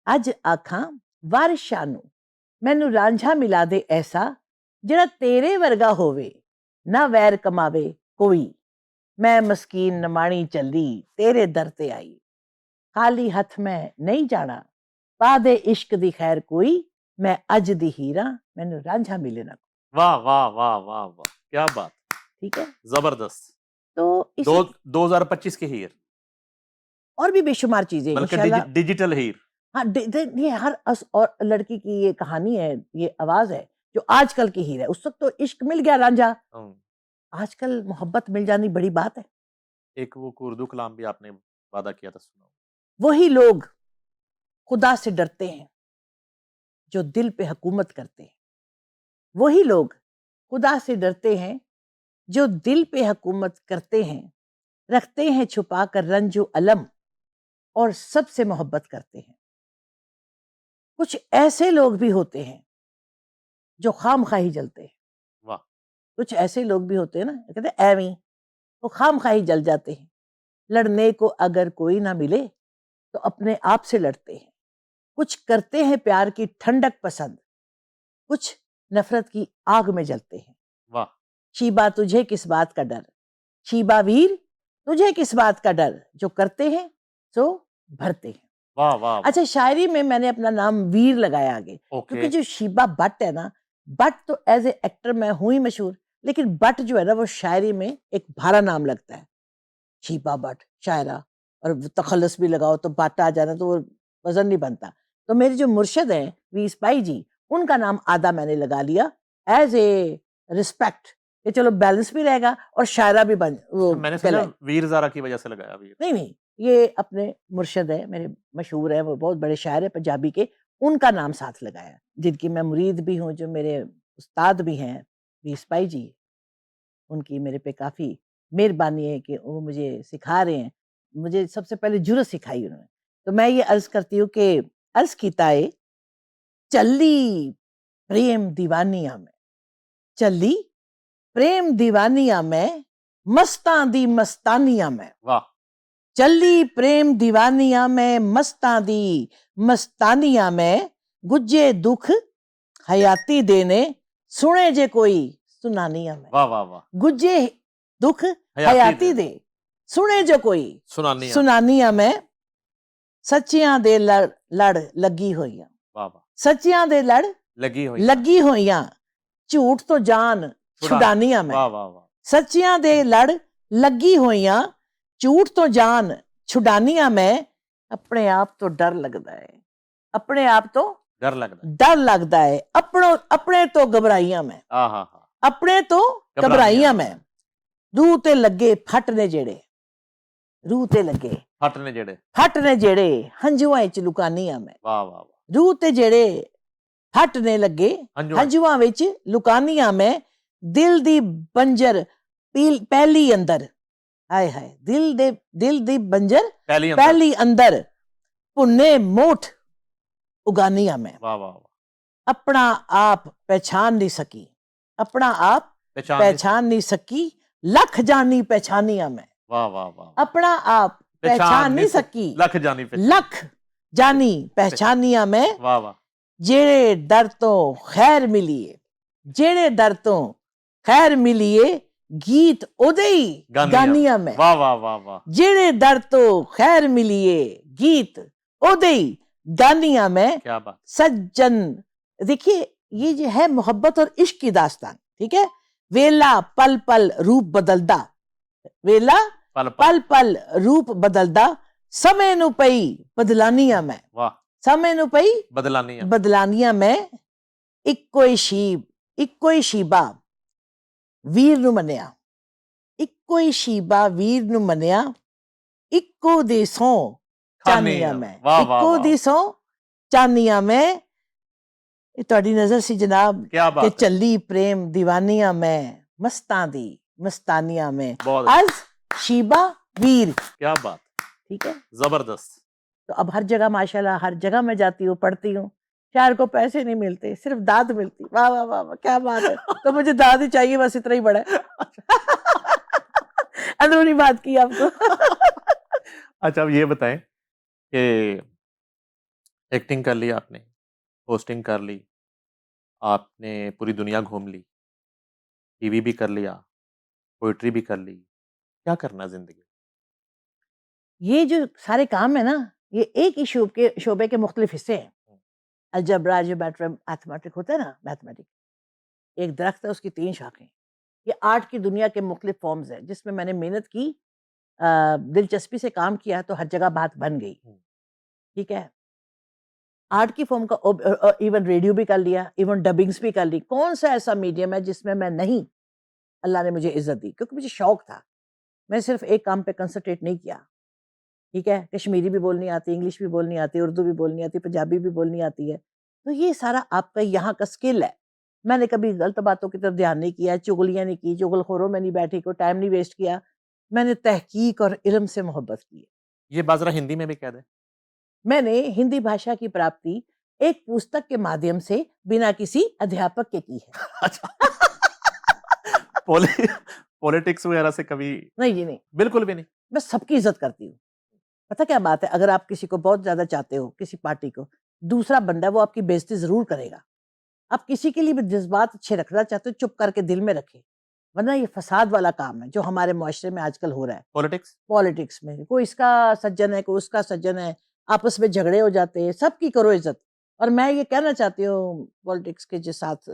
अज आखां वारिस शाह नू, मैनू रांझा मिला दे ऐसा। ਜਿਹੜਾ तेरे वर्गा होवे, ना वैर कमावे कोई। मैं मस्कीन नमाणी चली, तेरे दर ते आई। खाली हथ मैं नहीं जाना, पा दे इश्क दी खैर कोई। मैं अज दी हीरा, मैनू रांझा मिले ना। वाह, वाह, वाह, वाह, वाह! क्या बात! ठीक है? ज़बरदस्त। तो दो इसी 2025 की हीर, और भी बेशुमार चीज़ें बल्कि इंशाल्लाह। डिजिटल हीर। हाँ, ये हर और लड़की की ये कहानी है, ये आवाज़ है, जो आजकल की हीर है। उस वक़्त तो इश्क मिल गया रांझा, हुँ। आजकल मोहब्बत मिल जानी बड़ी बात है। एक वो उर्दू कलाम भी आपने वादा किया था सुनाओ। वही लोग खुदा से डरते हैं, जो दिल पे हुकूमत करते हैं। वही लोग खुदा से डरते हैं, जो दिल पे हुकूमत करते हैं। रखते हैं छुपा कर रंजो अलम, और सबसे मोहब्बत करते हैं। कुछ ऐसे लोग भी होते हैं, जो खामखाही जलते हैं। वाह! कुछ ऐसे लोग भी होते हैं ना, कहते हैं ऐवें ही, वो खामखाही जल जाते हैं। लड़ने को अगर कोई ना मिले, तो अपने आप से लड़ते हैं। कुछ करते हैं प्यार की ठंडक पसंद, कुछ नफरत की आग में जलते हैं। वाह! शीबा तुझे किस बात का डर, शीबा वीर तुझे किस बात का डर। जो करते हैं सो भरते हैं। वाह, वाह, वाह! अच्छा, शायरी में मैंने अपना नाम वीर लगाया आगे, ओके। क्योंकि जो शीबा भट्ट है ना, भट्ट तो एज ए एक्टर मैं हूं ही मशहूर, लेकिन भट्ट जो है ना, वो शायरी में एक भारा नाम लगता है। शीबा भट्ट शायरा, और तखल्लुस भी लगाओ तो भट्ट आ जाना, तो वो वजन नहीं बनता। तो मेरे जो मुर्शद हैं वी स्पाई जी, उनका नाम आधा मैंने लगा लिया एज ए रिस्पेक्ट, कि चलो बैलेंस भी रहेगा और शायरा भी बन वो अच्छा मैंने समझा कहलाए। वीर ज़ारा की वजह से लगाया वीर। नहीं नहीं, ये अपने मुर्शद है मेरे, मशहूर है, वो बहुत बड़े शायर है पंजाबी के, उनका नाम साथ लगाया, जिनकी मैं मुरीद भी हूँ, जो मेरे उस्ताद भी हैं, बीस भाई जी, उनकी मेरे पे काफ़ी मेहरबानी है कि वो मुझे सिखा रहे हैं। मुझे सबसे पहले जुर्रत सिखाई उन्होंने। तो मैं ये अर्ज़ करती हूँ कि अर्ज़ कीता है, चली प्रेम दीवानिया में, चली प्रेम दीवानिया में, मस्तां दी मस्तानिया में, वाह चली प्रेम दीवानिया में, मस्तां दी मस्तानिया में, गुज्जे दुख हयाती देने, सुने जे कोई सुनानिया में। वाह वाह वाह गुज्जे दुख हयाती हयाती दे दे, सुने जो कोई सुनानिया सुनानिया में, सच्चियां दे लड़ लड़ लगी होइयां, वाह वाह सच्चियां दे लड़ लगी हुई लगी होइयां, झूठ तो जान छुडानिया में, वाह वाह वाह सच्चियां दे लड़ लगी होइयां, झूठ तो जान छुडानिया में, अपने आप तो डर लगदा है, अपने आप तो डर लग रहा है डर लगदा है, अपने तो घबराइयां में, हाँ हाँ हाँ अपने तो घबराइयां में, रूह ते लगे फट ने जेड़े, रूह ते लगे फटने जेड़े फट ने जेड़े, हंजुआं च लुकानियां में, वाह वाह वाह रूह ते जेड़े फट ने लगे, हंजुआं हंजुआं विच लुकानियां में, दिल दी बंजर पहली अंदर, हाय हाय, दिल दी बंजर पहली अंदर पहली अंदर, भुन्ने मोठ उगानियां में, वाह वाह वाह अपना आप पहचान नहीं सकी, अपना आप पहचान नहीं पहचान नहीं सकी, लख जानी पहचानिया में, वाह वाह वाह अपना आप पहचान नहीं सकी, लख जानी पहचान लख जानी पहचानिया में, वाह वाह जेड़े दर तो खैर मिलिए, जेड़े दर तो खैर मिलिए, गीत ओदे ही गानिया में, वाह वाह वाह वाह जेड़े दर तो खैर मिलिए, गीत ओदे ही गानिया में, क्या बात सज्जन। देखिए ये जो है मोहब्बत और इश्क की दास्तान, ठीक है। वेला पल पल रूप बदलदा, वेला पल पल पल पल रूप बदलदा, समय नु पई बदलानिया में, वाह समय नु पई बदलानी है बदलानिया में, इक्को ही शीबा वीर नु मनिया, इक्को ही शीबा वीर नु मनिया, इक्को दी सौ चानिया में, वाह वाह इक्को वाह दी सौ चानिया में। ये ਤੁਹਾਡੀ नजर सी जनाब क्या कि बात है चली प्रेम दीवानिया में, मस्तां दी मस्तानिया में, बहुत अज शीबा वीर, क्या बात ठीक है। जबरदस्त तो अब हर जगह माशाल्लाह, हर जगह मैं जाती हूँ, पढ़ती हूँ, शायर को पैसे नहीं मिलते, सिर्फ दाद मिलती। वाह वाह वाह वाह, क्या बात है। तो मुझे दाद ही चाहिए, बस इतना ही बड़ा है। अंदरूनी बात की आपको। अच्छा अब ये बताएं कि एक्टिंग कर ली आपने, होस्टिंग कर ली आपने, पूरी दुनिया घूम ली, टीवी भी कर लिया, पोइट्री भी कर ली, क्या करना है जिंदगी ये जो सारे काम है ना, ये एक ही शोबे के मुख्तलिफ हिस्से हैं। अलजबरा, जियोमेट्री, मैथमेटिक होता है ना, मैथमेटिक एक दरख्त है, उसकी 3 शाखें। ये आर्ट की दुनिया के मुख्तलिफ फॉर्म्स हैं, जिसमें मैंने मेहनत की, दिलचस्पी से काम किया, तो हर जगह बात बन गई, ठीक है। आर्ट की फॉर्म का इवन रेडियो भी कर लिया, इवन डबिंग्स भी कर ली। कौन सा ऐसा मीडियम है जिसमें मैं नहीं, अल्लाह ने मुझे इज्जत दी, क्योंकि मुझे शौक था। मैं सिर्फ एक काम पे कंसंट्रेट नहीं किया, ठीक है। कश्मीरी भी बोलनी आती, इंग्लिश भी बोलनी आती, उर्दू भी बोलनी आती, पंजाबी भी बोलनी आती है। तो ये सारा आपका यहाँ का स्किल है। मैंने कभी गलत बातों की तरफ ध्यान नहीं किया, चुगलियाँ नहीं की, चुगलखोरों में नहीं बैठी, कोई टाइम नहीं वेस्ट किया। मैंने तहकीक और इल्म से मोहब्बत की है। ये बाजरा हिंदी में भी कह दें मैंने हिंदी भाषा की प्राप्ति एक पुस्तक के माध्यम से बिना किसी अध्यापक के की है। अच्छा पॉलिटिक्स वगैरह से कभी नहीं जी नहीं, बिल्कुल भी नहीं मैं सबकी इज्जत करती हूँ। पता क्या बात है, अगर आप किसी को बहुत ज्यादा चाहते हो, किसी पार्टी को, दूसरा बंदा वो आपकी बेइज्जती जरूर करेगा। आप किसी के लिए भी जज्बात अच्छे रखना चाहते हो, चुप करके दिल में रखे, वरना ये फसाद वाला काम है जो हमारे मुआशरे में आजकल हो रहा है। पॉलिटिक्स में कोई इसका सज्जन है, कोई उसका सज्जन है, आपस में झगड़े हो जाते हैं। सबकी करो इज्जत। और मैं ये कहना चाहती हूँ पॉलिटिक्स के जो साथ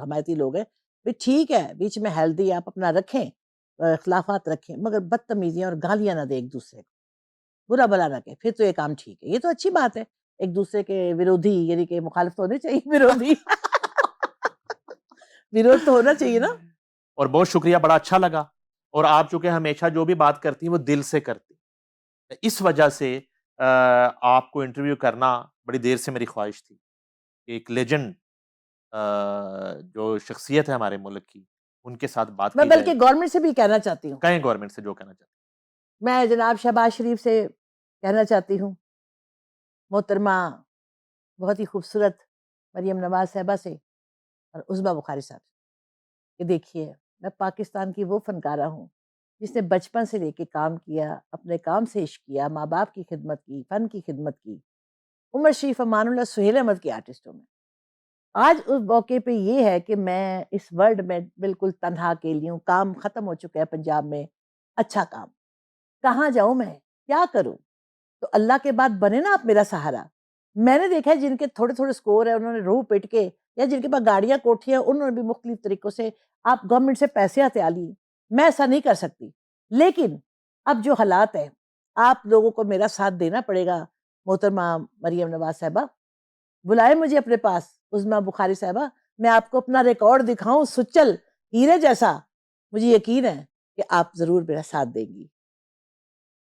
हमायती लोग हैं, भाई ठीक है, बीच में हेल्दी आप अपना रखें, इख्लाफात रखें, मगर बदतमीजियाँ और गालियाँ ना दे एक दूसरे को, बुरा भला ना कहे, फिर तो ये काम ठीक है। ये तो अच्छी बात है, एक दूसरे के विरोधी, यानी कि मुखालिफ तो होने चाहिए, विरोधी विरोध तो होना चाहिए ना। और बहुत शुक्रिया, बड़ा अच्छा लगा। और आप चूंकि हमेशा जो भी बात करती हैं वो दिल से करती, इस वजह से आपको इंटरव्यू करना बड़ी देर से मेरी ख्वाहिश थी। एक लेजेंड जो शख्सियत है हमारे मुल्क की, उनके साथ बात मैं की बल्कि जाए। गवर्नमेंट से भी कहना चाहती हूँ, कहें गवर्नमेंट से जो कहना चाहते मैं जनाब शहबाज शरीफ से कहना चाहती हूँ, मोहतरमा बहुत ही खूबसूरत मरियम नवाज साहिबा से और उज़मा बुखारी साहब से कि देखिए, मैं पाकिस्तान की वो फ़नकारा हूँ, जिसने बचपन से लेके काम किया, अपने काम से इश्क किया, माँ-बाप की खिदमत की, फ़न की खिदमत की। उमर शरीफ, अमानुल्लाह, सुहेल अहमद की आर्टिस्ट हूँ मैं। आज उस मौके पे ये है कि मैं इस वर्ल्ड में बिल्कुल तन्हा अकेली हूँ, काम ख़त्म हो चुका है पंजाब में, अच्छा काम। कहाँ जाऊँ मैं? क्या करूँ? तो अल्लाह के बाद बने ना आप मेरा सहारा। मैंने देखा है जिनके थोड़े-थोड़े स्कोर है, उन्होंने रूह पिट के या जिनके पास गाड़ियाँ, कोठियाँ, उन्होंने भी मुख्तलिफ तरीकों से आप गवर्नमेंट से पैसे हथिया लिए। मैं ऐसा नहीं कर सकती। लेकिन अब जो हालात हैं, आप लोगों को मेरा साथ देना पड़ेगा। मोहतरमा मरियम नवाज़ साहिबा, बुलाएँ मुझे अपने पास, उज़्मा बुखारी साहिबा, मैं आपको अपना रिकॉर्ड दिखाऊँ सुच्चल, हीरे जैसा। मुझे यकीन है कि आप ज़रूर मेरा साथ देंगी।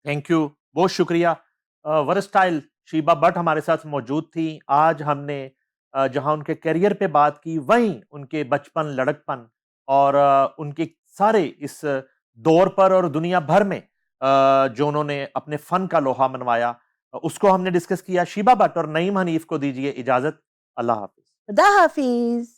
थैंक यू, बहुत शुक्रिया। वर्सटाइल शीबा भट्ट हमारे साथ मौजूद थी। आज हमने जहां उनके करियर पे बात की, वहीं उनके बचपन, लड़कपन और उनके सारे इस दौर पर और दुनिया भर में जो उन्होंने अपने फन का लोहा मनवाया, उसको हमने डिस्कस किया। शीबा भट्ट और नईम हनीफ को दीजिए इजाजत। अल्लाह हाफिज। खुदा हाफ़िज़।